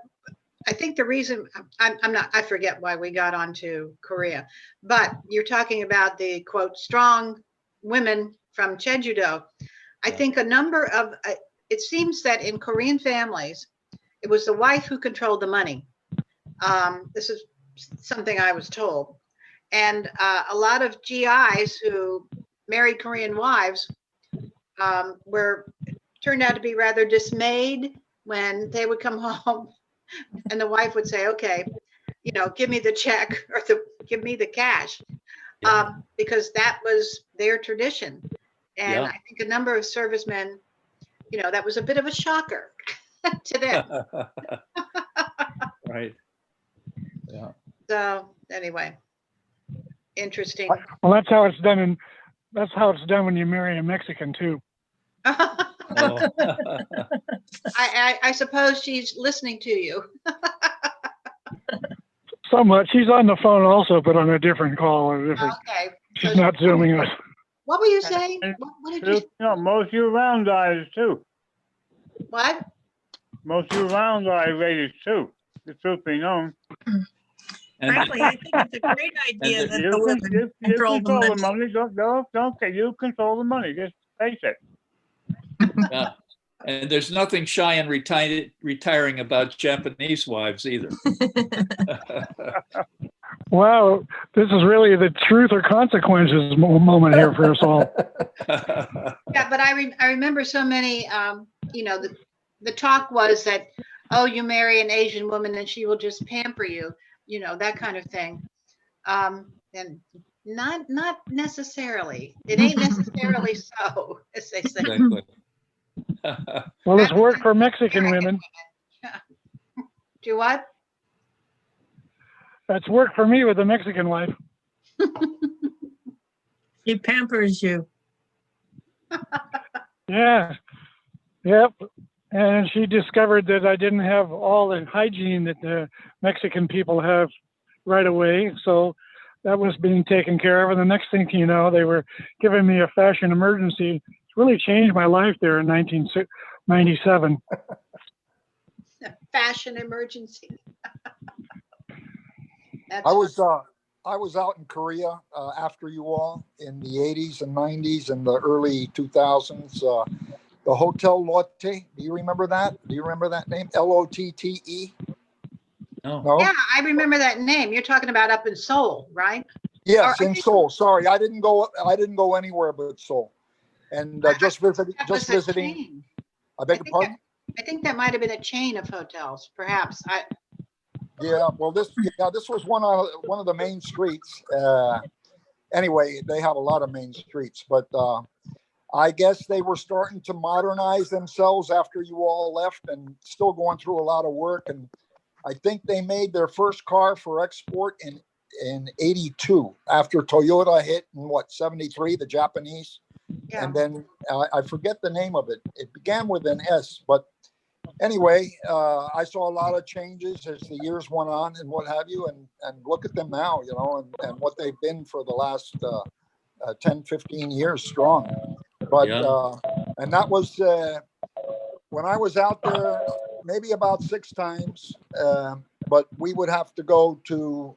I think the reason I forget why we got onto Korea, but you're talking about the quote strong women from Jeju-do. I think a number of it seems that in Korean families, it was the wife who controlled the money. This is something I was told, and a lot of GIs who married Korean wives turned out to be rather dismayed when they would come home and the wife would say, okay, give me the check or give me the cash. Yeah. because that was their tradition. And Yeah. I think a number of servicemen, that was a bit of a shocker to them. Right. Yeah. So anyway, interesting. Well, that's how it's done when you marry a Mexican too. Oh. I suppose she's listening to you. Somewhat. She's on the phone also, but on a different call. Okay. She's So not zooming us. what were you saying? What did you? Most year-round guys too. What? Most year-round guys ladies too. The truth be known. And Frankly, I think it's a great idea that the You women control the control the money. money. Don't care. You control the money. Just face it. yeah. And there's nothing shy in retiring about Japanese wives either. Wow, this is really the truth or consequences moment here for us all. Yeah, but I remember so many. The talk was that, oh, you marry an Asian woman and she will just pamper you. That kind of thing. And not necessarily. It ain't necessarily so, as they say. Exactly. Well, it's worked for Mexican women. Do what? That's worked for me with a Mexican wife. She pampers you. Yeah. Yep. And she discovered that I didn't have all the hygiene that the Mexican people have right away. So that was being taken care of. And the next thing you know, they were giving me a fashion emergency. It's really changed my life there in 1997. Fashion emergency. I was out in Korea after you all in the 80s and 90s and the early 2000s. The Hotel Lotte. Do you remember that? Do you remember that name? Lotte? No. No. Yeah, I remember that name. You're talking about up in Seoul, right? Yes, Or I in think- Seoul. Sorry, I didn't go anywhere but Seoul, and just visiting. That Just was a visiting. chain. I beg your pardon. I think that might have been a chain of hotels, perhaps. Yeah, well, this was one of the main streets. Anyway, they have a lot of main streets, but I guess they were starting to modernize themselves after you all left, and still going through a lot of work. And I think they made their first car for export in '82 after Toyota hit in 73, the Japanese. Yeah. And then I forget the name of it. It began with an S, but anyway, I saw a lot of changes as the years went on and what have you, and look at them now, and what they've been for the last 10, 15 years strong. But, Yeah. And that was when I was out there, maybe about 6 times, but we would have to go to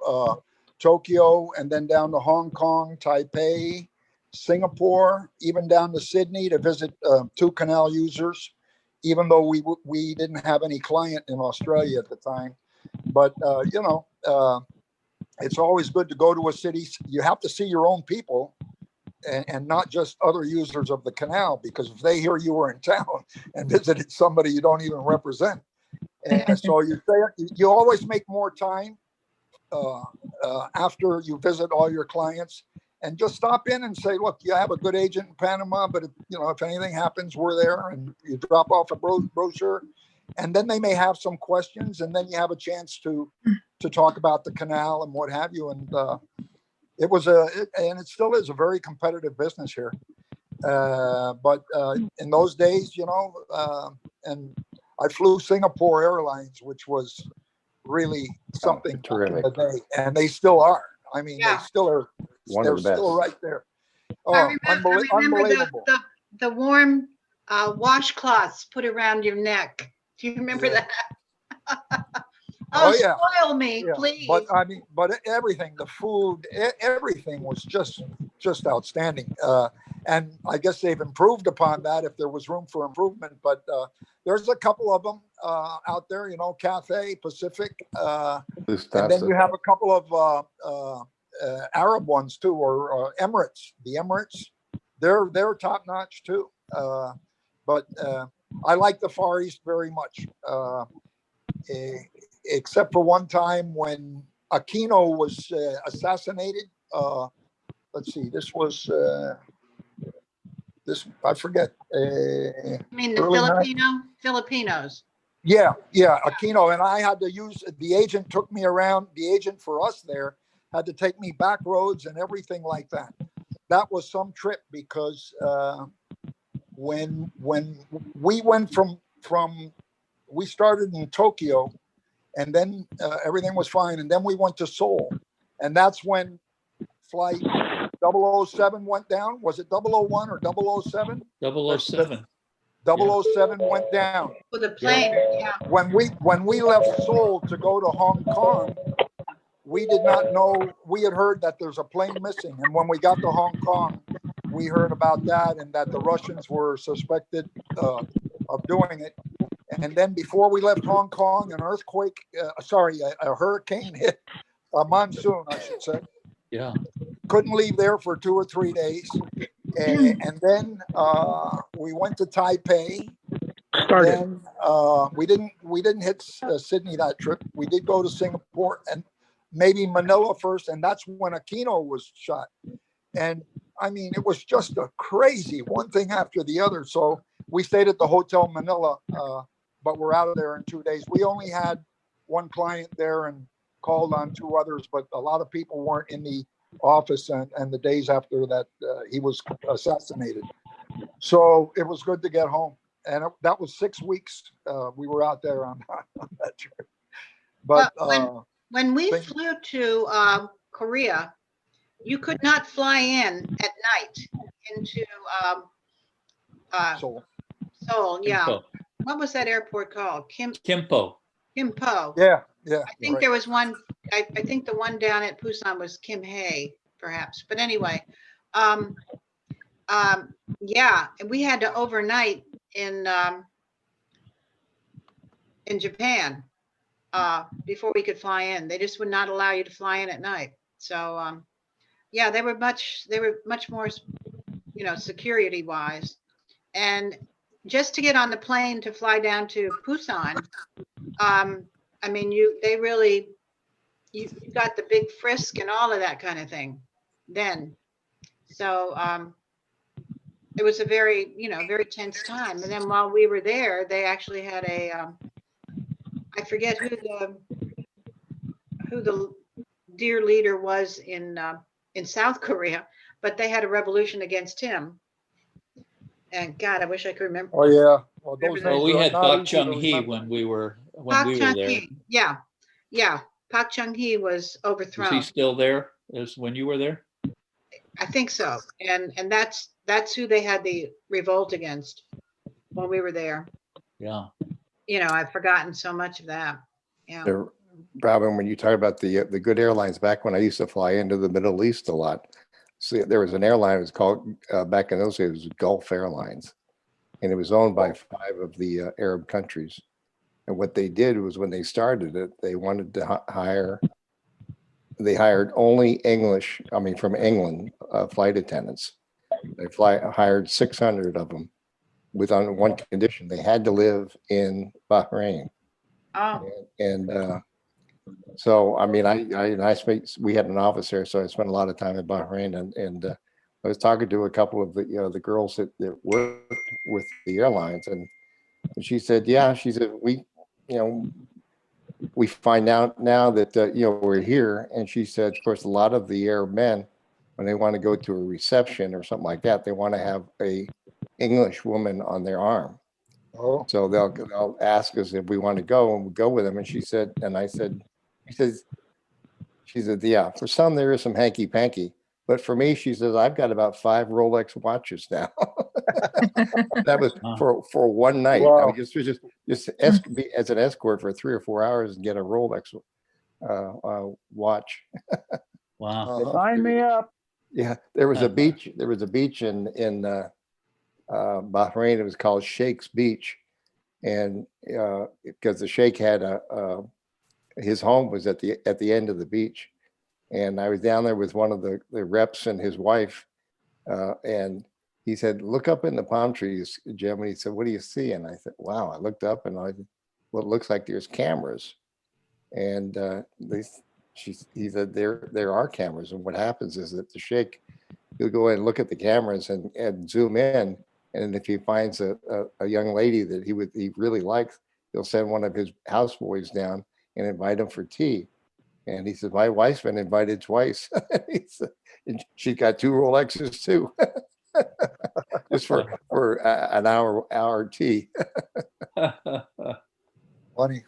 Tokyo and then down to Hong Kong, Taipei, Singapore, even down to Sydney to visit 2 Canal users, even though we didn't have any client in Australia at the time. But, it's always good to go to a city. You have to see your own people and not just other users of the canal, because if they hear you were in town and visited somebody you don't even represent. And so you always make more time after you visit all your clients, and just stop in and say, look, you have a good agent in Panama, but if anything happens, we're there, and you drop off a brochure, and then they may have some questions, and then you have a chance to talk about the canal and what have you. And it was and it still is a very competitive business here. But in those days, and I flew Singapore Airlines, which was really something back in terrific. the day, and they still are. I mean, Yeah. they still are. One They're of the best. still right there. Oh, I remember unbelievable. the warm washcloths put around your neck. Do you remember Yeah. that? Oh, yeah. Spoil me, Yeah, please. but everything, the food, everything was just outstanding. And I guess they've improved upon that if there was room for improvement. But there's a couple of them out there, Cathay Pacific, and then you have a couple of Arab ones too, or Emirates. The Emirates, they're top notch too. But I like the Far East very much. Except for one time when Aquino was assassinated let's see, this was, this, I forget. I mean, the Early night. Filipinos. Yeah, Aquino, and I had to use, the agent took me around, the agent for us there had to take me back roads and everything like that. That was some trip because when we went from we started in Tokyo, and then everything was fine, and then we went to Seoul, and that's when flight 007 went down. Was it 001 or 007? 007. 007 went down. With the plane, yeah. When we left Seoul to go to Hong Kong, we did not know, we had heard that there's a plane missing. And when we got to Hong Kong, we heard about that and that the Russians were suspected of doing it. And then before we left Hong Kong, an earthquake, a hurricane hit, a monsoon, I should say. Yeah. Couldn't leave there for 2 or 3 days. And then we went to Taipei. Then we didn't hit Sydney that trip. We did go to Singapore and maybe Manila first, and that's when Aquino was shot. And I mean, it was just a crazy one thing after the other. So we stayed at the Hotel Manila, but we're out of there in 2 days. We only had one client there and called on 2 others, but a lot of people weren't in the office and the days after that he was assassinated. So it was good to get home. And that was 6 weeks we were out there on that trip. But when we flew to Korea, you could not fly in at night into Seoul. Seoul. Yeah. Kimpo. What was that airport called? Kimpo. Kimpo. Yeah. I think there was one. I think the one down at Busan was Kim Hae, perhaps. But anyway, yeah, and we had to overnight in Japan before we could fly in. They just would not allow you to fly in at night. So yeah, they were much more, you know, security wise. And just to get on the plane to fly down to Busan, I mean, you got the big frisk and all of that kind of thing then. So it was a very, you know, very tense time. And then while we were there, they actually had a, I forget who the dear leader was in South Korea, but they had a revolution against him. And God, I wish I could remember. Oh yeah. Well, those Well, names we are had not Park easy to Chung-hee remember. when we were Park there. Chung-hee. Yeah, yeah. Park Chung-hee was Is overthrown. he still there as when you were there? I think so. And that's who they had the revolt against when we were there. Yeah. You know, I've forgotten so much of that. Yeah. Robin, when you talk about the good airlines, back when I used to fly into the Middle East a lot, see, there was an airline, it was called, back in those days, it was Gulf Airlines. And it was owned by 5 of the Arab countries. And what they did was when they started it, they wanted to they hired only English, I mean, from England, flight attendants. They hired 600 of them with on one condition. They had to live in Bahrain. Oh, And so, I mean, we had an office there, so I spent a lot of time in Bahrain, and I was talking to a couple of the girls that worked with the airlines, and she said, yeah, she said, we find out now that, we're here. And she said, of course, a lot of the Arab men, when they want to go to a reception or something like that, they want to have a English woman on their arm. Oh. So they'll ask us if we want to go, and we'll go with them. And she said, and I said, she said, yeah, for some there is some hanky panky, but for me, she says, I've got about 5 Rolex watches now. That was for one night. Wow. I mean, just be as an escort for 3 or 4 hours and get a Rolex watch. Wow. Sign me up. Yeah, there was a beach. There was a beach in Bahrain. It was called Sheikh's Beach, and because the Sheikh had his home was at the end of the beach, and I was down there with one of the reps and his wife, and he said, "Look up in the palm trees, Jim." And he said, "What do you see?" And I said, "Wow." I looked up, and well, it looks like there's cameras, and he said, there are cameras. And what happens is that the sheikh, he'll go in and look at the cameras and zoom in. And if he finds a young lady that he really likes, he'll send one of his houseboys down and invite him for tea. And he said, my wife's been invited twice. He said, and she got 2 Rolexes too, just for an hour tea. Funny.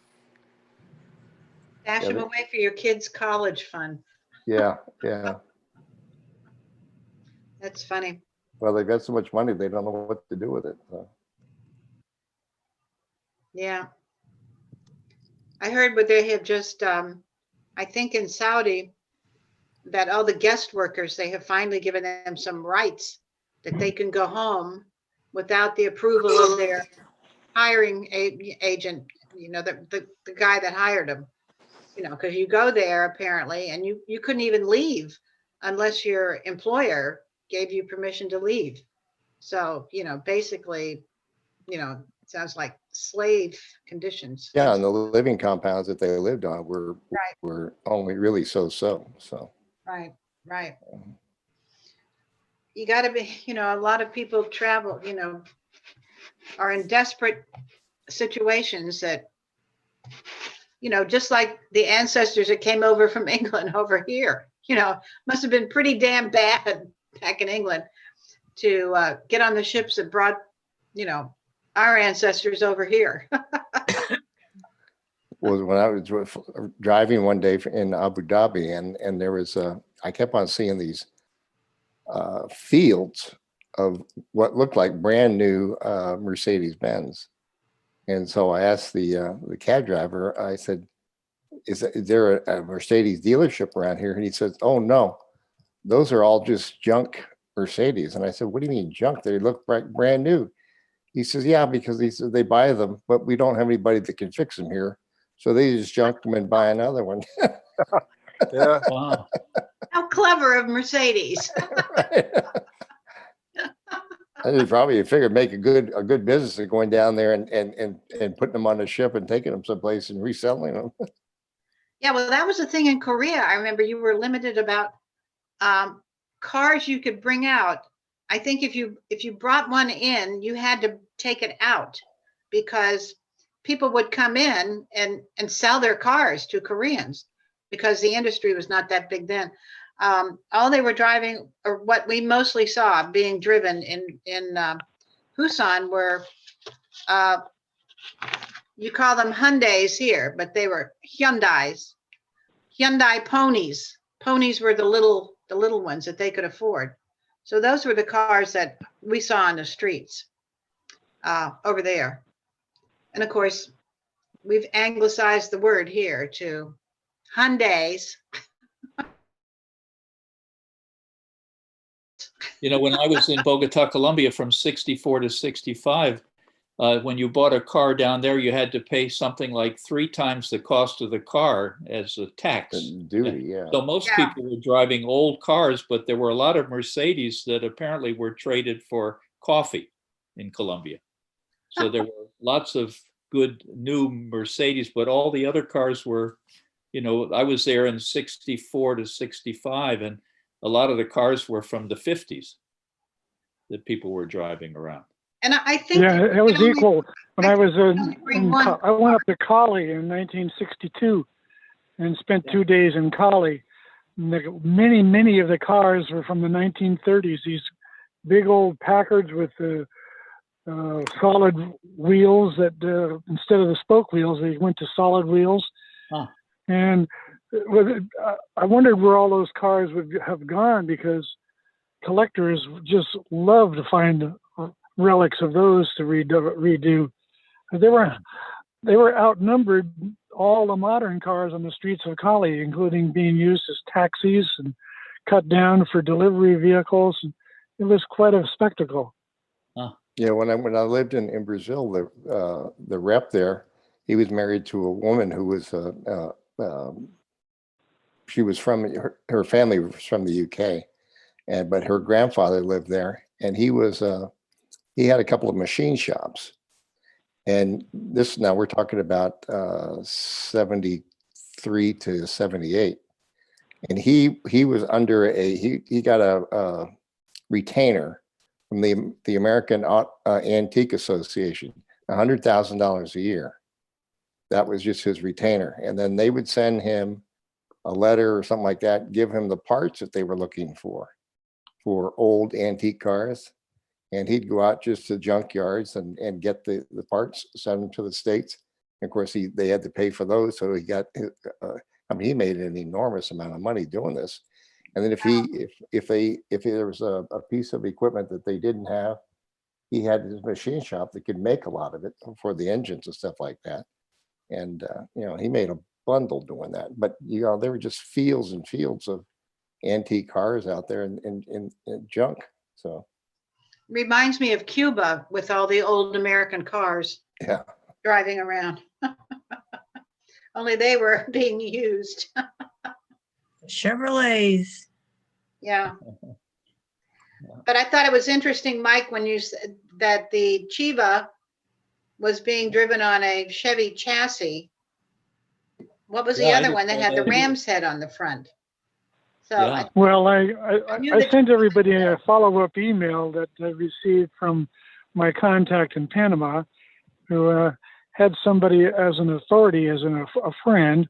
Stash Yeah, them they- away for your kids' college fund. Yeah. That's funny. Well, they've got so much money, they don't know what to do with it. So. Yeah. I heard what they have just, I think in Saudi, that all the guest workers, they have finally given them some rights that they can go home without the approval of their hiring agent, the guy that hired them, because you go there apparently and you couldn't even leave unless your employer gave you permission to leave. So, basically, it sounds like slave conditions. Yeah, and the living compounds that they lived on were Right. were only really so. Right. You got to be, a lot of people travel, are in desperate situations that, just like the ancestors that came over from England over here, must have been pretty damn bad back in England to get on the ships that brought, our ancestors over here. Was when I was driving one day in Abu Dhabi, and there was I kept on seeing these fields of what looked like brand new Mercedes Benz, and so I asked the cab driver. I said, "Is there a Mercedes dealership around here?" And he says, "Oh no, those are all just junk Mercedes." And I said, "What do you mean junk? They look brand new." He says, "Yeah, because he says they buy them, but we don't have anybody that can fix them here. So they just junk them and buy another one." Yeah. Wow. How clever of Mercedes. I just probably figured make a good business of going down there and putting them on a ship and taking them someplace and reselling them. Yeah, well, that was the thing in Korea. I remember you were limited about cars you could bring out. I think if you brought one in, you had to take it out because people would come in and sell their cars to Koreans because the industry was not that big then. All they were driving, or what we mostly saw being driven in Busan, were you call them Hyundais here, but they were Hyundais, Hyundai ponies. Ponies were the little ones that they could afford. So those were the cars that we saw on the streets over there. And of course, we've anglicized the word here to Hyundais. When I was in Bogota, Colombia from 64 to 65, when you bought a car down there, you had to pay something like 3 times the cost of the car as a tax. Duty, yeah. So most Yeah. people were driving old cars, but there were a lot of Mercedes that apparently were traded for coffee in Colombia. So there were lots of good new Mercedes, but all the other cars were, I was there in 64 to 65, and a lot of the cars were from the 50s that people were driving around. And I think Yeah, it was equal. When I was bring one. I went up to Cali in 1962 and spent 2 days in Cali. Many of the cars were from the 1930s. These big old Packards with the solid wheels that instead of the spoke wheels, they went to solid wheels. Huh. And I wondered where all those cars would have gone because collectors just love to find relics of those to redo. They were outnumbered all the modern cars on the streets of Cali, including being used as taxis and cut down for delivery vehicles. It was quite a spectacle. Yeah, when I lived in Brazil, the rep there, he was married to a woman who was she was from her family was from the UK, but her grandfather lived there, and he had a couple of machine shops, and now we're talking about 73 to 78, And he was under he got a retainer from the American Antique Association, $100,000 a year. That was just his retainer. And then they would send him a letter or something like that, give him the parts that they were looking for old antique cars. And he'd go out just to junkyards and get the parts, send them to the States. And of course, they had to pay for those. So he got, I mean, he made an enormous amount of money doing this. And then if there was a piece of equipment that they didn't have, he had his machine shop that could make a lot of it for the engines and stuff like that. And, you know, he made a bundle doing that. But, you know, there were just fields and fields of antique cars out there and junk. So, Reminds me of Cuba with all the old American cars yeah. driving around. Only they were being used. Chevrolets. Yeah. But I thought it was interesting, Mike, when you said that the Chiva was being driven on a Chevy chassis. What was the Yeah, I other didn't one that know had the that either. ram's head on the front? So Yeah. Well, I knew I that- sent everybody a follow-up email that I received from my contact in Panama, who had somebody as an authority, as a friend,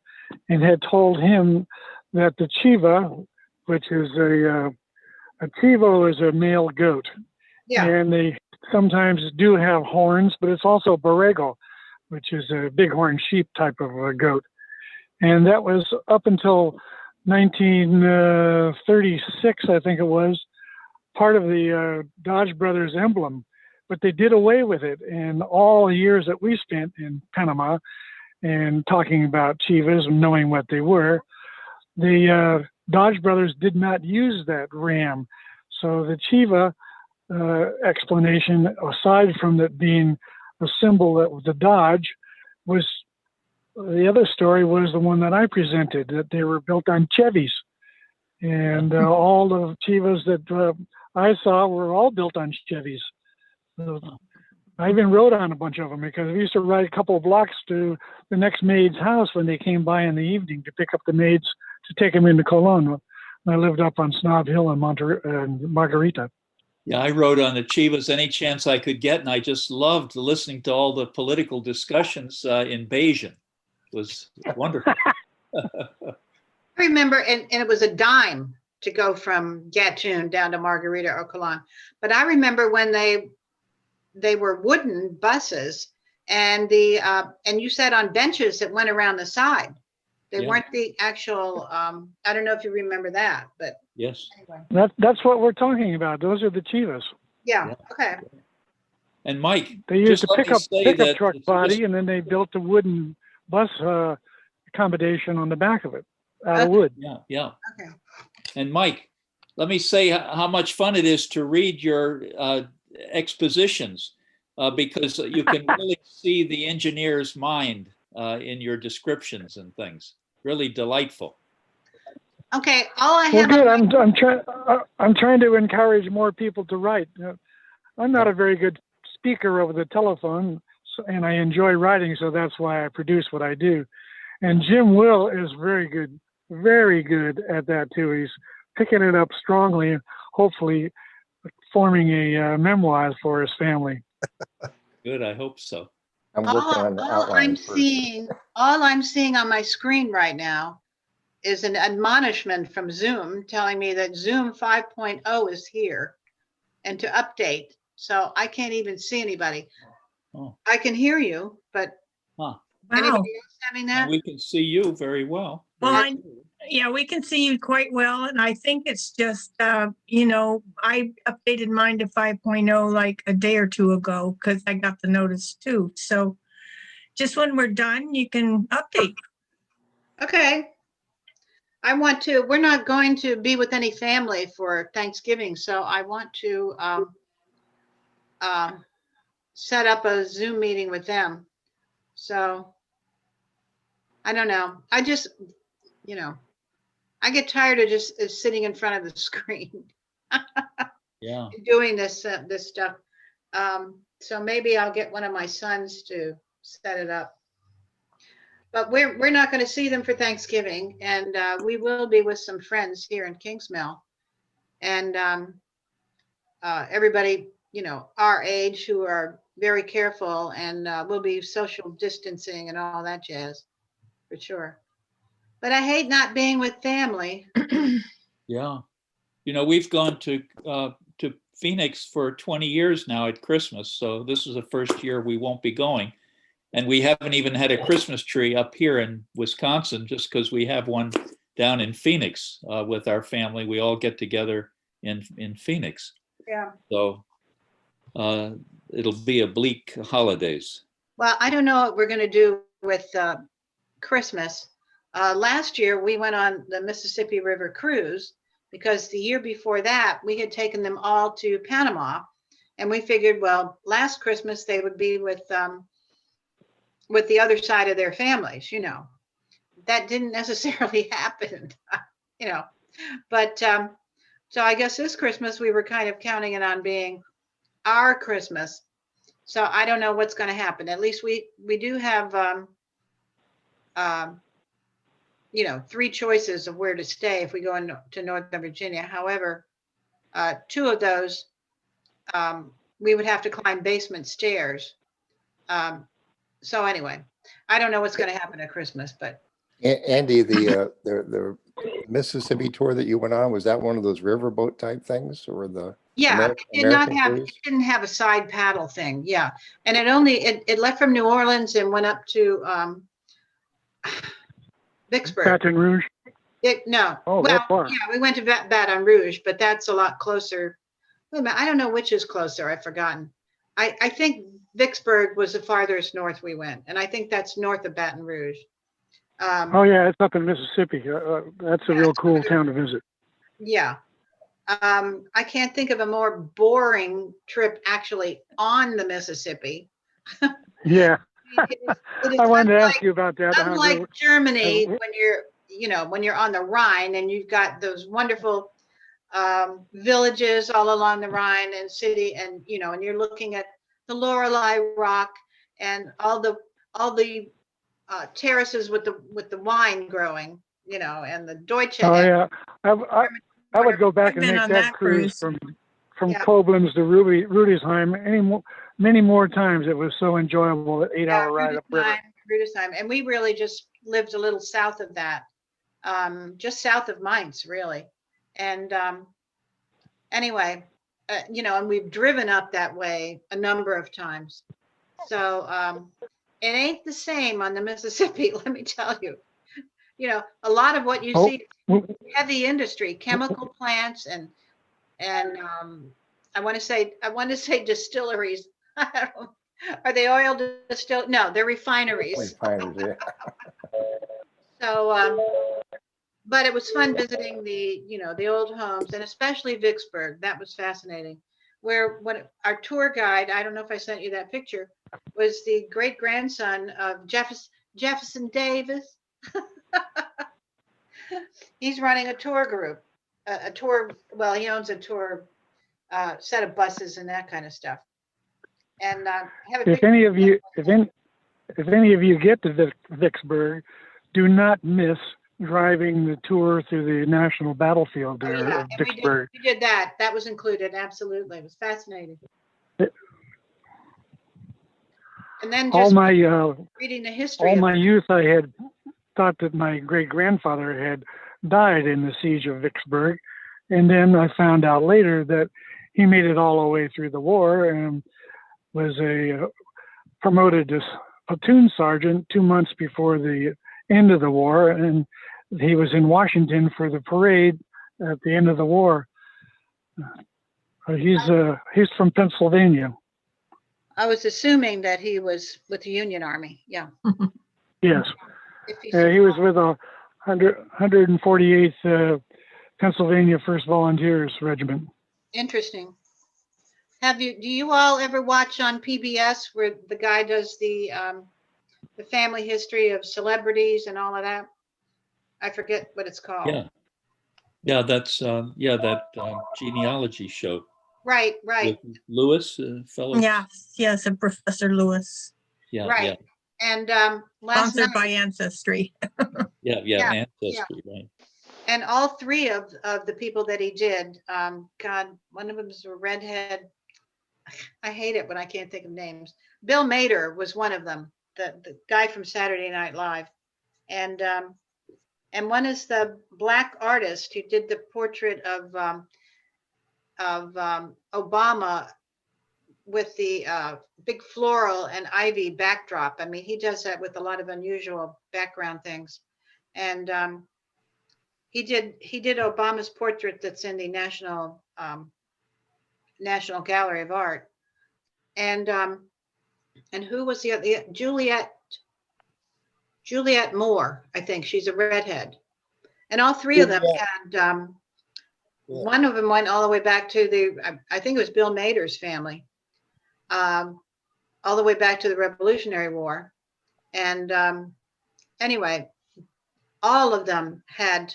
and had told him that the Chiva, which is a Chivo, is a male goat, yeah, and they sometimes do have horns, but it's also Borrego, which is a bighorn sheep type of a goat, and that was up until 1936, I think it was, part of the Dodge Brothers emblem, but they did away with it. And all the years that we spent in Panama and talking about Chivas and knowing what they were, the Dodge Brothers did not use that ram. So the Chiva explanation, aside from it being a symbol that was the Dodge, was the other story was the one that I presented, that they were built on Chevys. And all the Chivas that I saw were all built on Chevys. So I even rode on a bunch of them because we used to ride a couple of blocks to the next maid's house when they came by in the evening to pick up the maids to take them into Colon. I lived up on Snob Hill in Margarita. Yeah, I rode on the Chivas any chance I could get, and I just loved listening to all the political discussions in Bayesian. It was wonderful. I remember, and it was a dime to go from Gatun down to Margarita or Colon. But I remember when they were wooden buses, and and you sat on benches that went around the side. They Yeah. weren't the actual. I don't know if you remember that, but Yes. anyway. That's what we're talking about. Those are the Chivas. Yeah. Yeah. Okay. And Mike, They used just a let me pickup say that truck it's body, just- and then they built a wooden bus accommodation on the back of it out of wood. Yeah, yeah. Okay. And Mike, let me say how much fun it is to read your expositions because you can really see the engineer's mind in your descriptions and things. Really delightful. Okay. All I Well, have. good. on I'm trying to encourage more people to write. I'm not a very good speaker over the telephone, and I enjoy writing, so that's why I produce what I do. And Jim Will is very good at that too. He's picking it up strongly and hopefully forming a memoir for his family. Good, I hope so. I'm working on the outline first. All I'm seeing on my screen right now is an admonishment from Zoom telling me that Zoom 5.0 is here and to update. So I can't even see anybody. Oh. I can hear you, but Huh. Wow. anybody else having that? And we can see you very well. Well, yeah, we can see you quite well. And I think it's just, you know, I updated mine to 5.0 like a day or two ago because I got the notice too. So just when we're done, you can update. Okay. We're not going to be with any family for Thanksgiving, so I want to set up a Zoom meeting with them. So I don't know. I just, you know, I get tired of just sitting in front of the screen Yeah. doing this stuff. So maybe I'll get one of my sons to set it up. But we're not going to see them for Thanksgiving, and we will be with some friends here in Kingsmill, and everybody, our age who are very careful, and we'll be social distancing and all that jazz, for sure. But I hate not being with family. Yeah. We've gone to Phoenix for 20 years now at Christmas. So this is the first year we won't be going. And we haven't even had a Christmas tree up here in Wisconsin, just because we have one down in Phoenix with our family. We all get together in Phoenix. Yeah. So it'll be a bleak holidays. Well, I don't know what we're going to do with Christmas. Last year, we went on the Mississippi River cruise because the year before that, we had taken them all to Panama. And we figured, well, last Christmas, they would be with the other side of their families, That didn't necessarily happen, But so I guess this Christmas, we were kind of counting it on being our Christmas. So I don't know what's going to happen. At least we do have, 3 choices of where to stay if we go to Northern Virginia. However, 2 of those, we would have to climb basement stairs. So anyway, I don't know what's going to happen at Christmas, but. Andy, the Mississippi tour that you went on, was that one of those riverboat type things, or the? Yeah, it didn't have a side paddle thing. Yeah. And it left from New Orleans and went up to Vicksburg. Baton Rouge. No. Oh, well, that far. yeah, we went to Baton Rouge, but that's a lot closer. Wait a minute, I don't know which is closer. I've forgotten. I think Vicksburg was the farthest north we went, and I think that's north of Baton Rouge. Oh yeah, it's up in Mississippi. That's a real cool town to visit. Yeah. I can't think of a more boring trip actually on the Mississippi. Yeah. It is I wanted to ask you about that. Unlike Germany, when you're on the Rhine and you've got those wonderful villages all along the Rhine and city, and and you're looking at the Lorelei Rock and all the terraces with the wine growing, and the Deutsche. Oh yeah, I would go back and make that cruise from Koblenz to Rudisheim many more times. It was so enjoyable, that 8-hour ride up river. Rudisheim, and we really just lived a little south of that, just south of Mainz, really. And anyway, and we've driven up that way a number of times. So it ain't the same on the Mississippi, let me tell you. A lot of what you see, heavy industry, chemical plants, and I want to say distilleries. Are they oil distilleries? No, they're refineries. Refineries, yeah. So, but it was fun visiting the old homes, and especially Vicksburg. That was fascinating. When our tour guide, I don't know if I sent you that picture, was the great grandson of Jefferson Davis. He's running a tour group, well, he owns a tour set of buses and that kind of stuff. And if any of you get to Vicksburg, do not miss driving the tour through the national battlefield there of Vicksburg. We did that. That was included. Absolutely. It was fascinating. And then just reading the history. All my youth, I had thought that my great-grandfather had died in the siege of Vicksburg. And then I found out later that he made it all the way through the war and was promoted to platoon sergeant 2 months before the end of the war. And he was in Washington for the parade at the end of the war. He's from Pennsylvania. I was assuming that he was with the Union Army. Yeah. Yes. He was with a 148th Pennsylvania 1st Volunteers Regiment. Interesting. Do you all ever watch on PBS where the guy does the family history of celebrities and all of that? I forget what it's called. Yeah, that's that genealogy show. Right. With Lewis, fellow. Yes, and Professor Lewis. Yeah, right. Yeah. And last Sponsored by night, Ancestry. Yeah, Yeah, ancestry, right? and all three of the people that he did, God, one of them is a redhead. I hate it when I can't think of names. Bill Mader was one of them, the guy from Saturday Night Live, and one is the black artist who did the portrait of Obama with the big floral and ivy backdrop. I mean, he does that with a lot of unusual background things, and he did Obama's portrait that's in the National Gallery of Art, and who was the other? Juliette Moore, I think she's a redhead, and all three of them had. One of them went all the way back to I think it was Bill Mader's family, all the way back to the Revolutionary War, and anyway, all of them had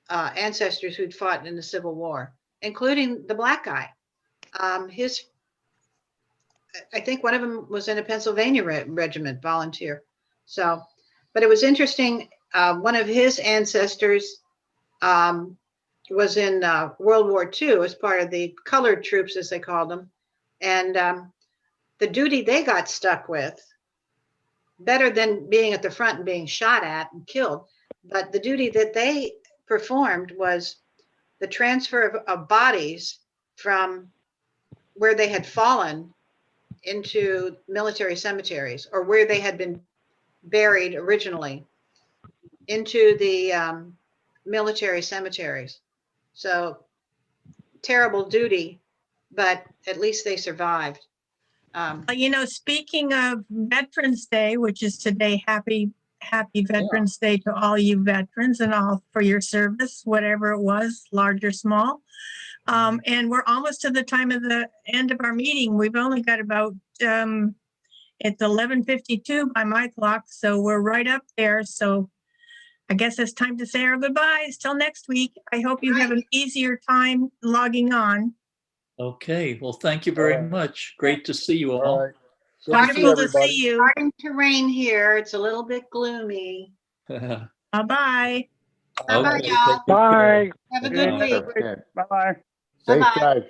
ancestors who'd fought in the Civil War, including the black guy. I think one of them was in a Pennsylvania regiment, volunteer. So, but it was interesting. One of his ancestors was in World War II as part of the colored troops, as they called them. And the duty they got stuck with, better than being at the front and being shot at and killed, but the duty that they performed was the transfer of bodies from where they had fallen into military cemeteries, or where they had been buried originally, into the military cemeteries. So terrible duty, but at least they survived. You know, speaking of Veterans Day, which is today, happy Veterans Day to all you veterans and all for your service, whatever it was, large or small. And we're almost to the time of the end of our meeting. We've only got about, it's 11:52 by my clock, so we're right up there. So I guess it's time to say our goodbyes till next week. I hope you have an easier time logging on. Okay, well, thank you very much. Great to see you All all. right. Good Wonderful to everybody. see you. Starting to rain here. It's a little bit gloomy. Bye-bye. Bye-bye, Okay, y'all. Bye. Have a Good good night. week. Okay. Bye-bye. Safe Bye-bye. drive,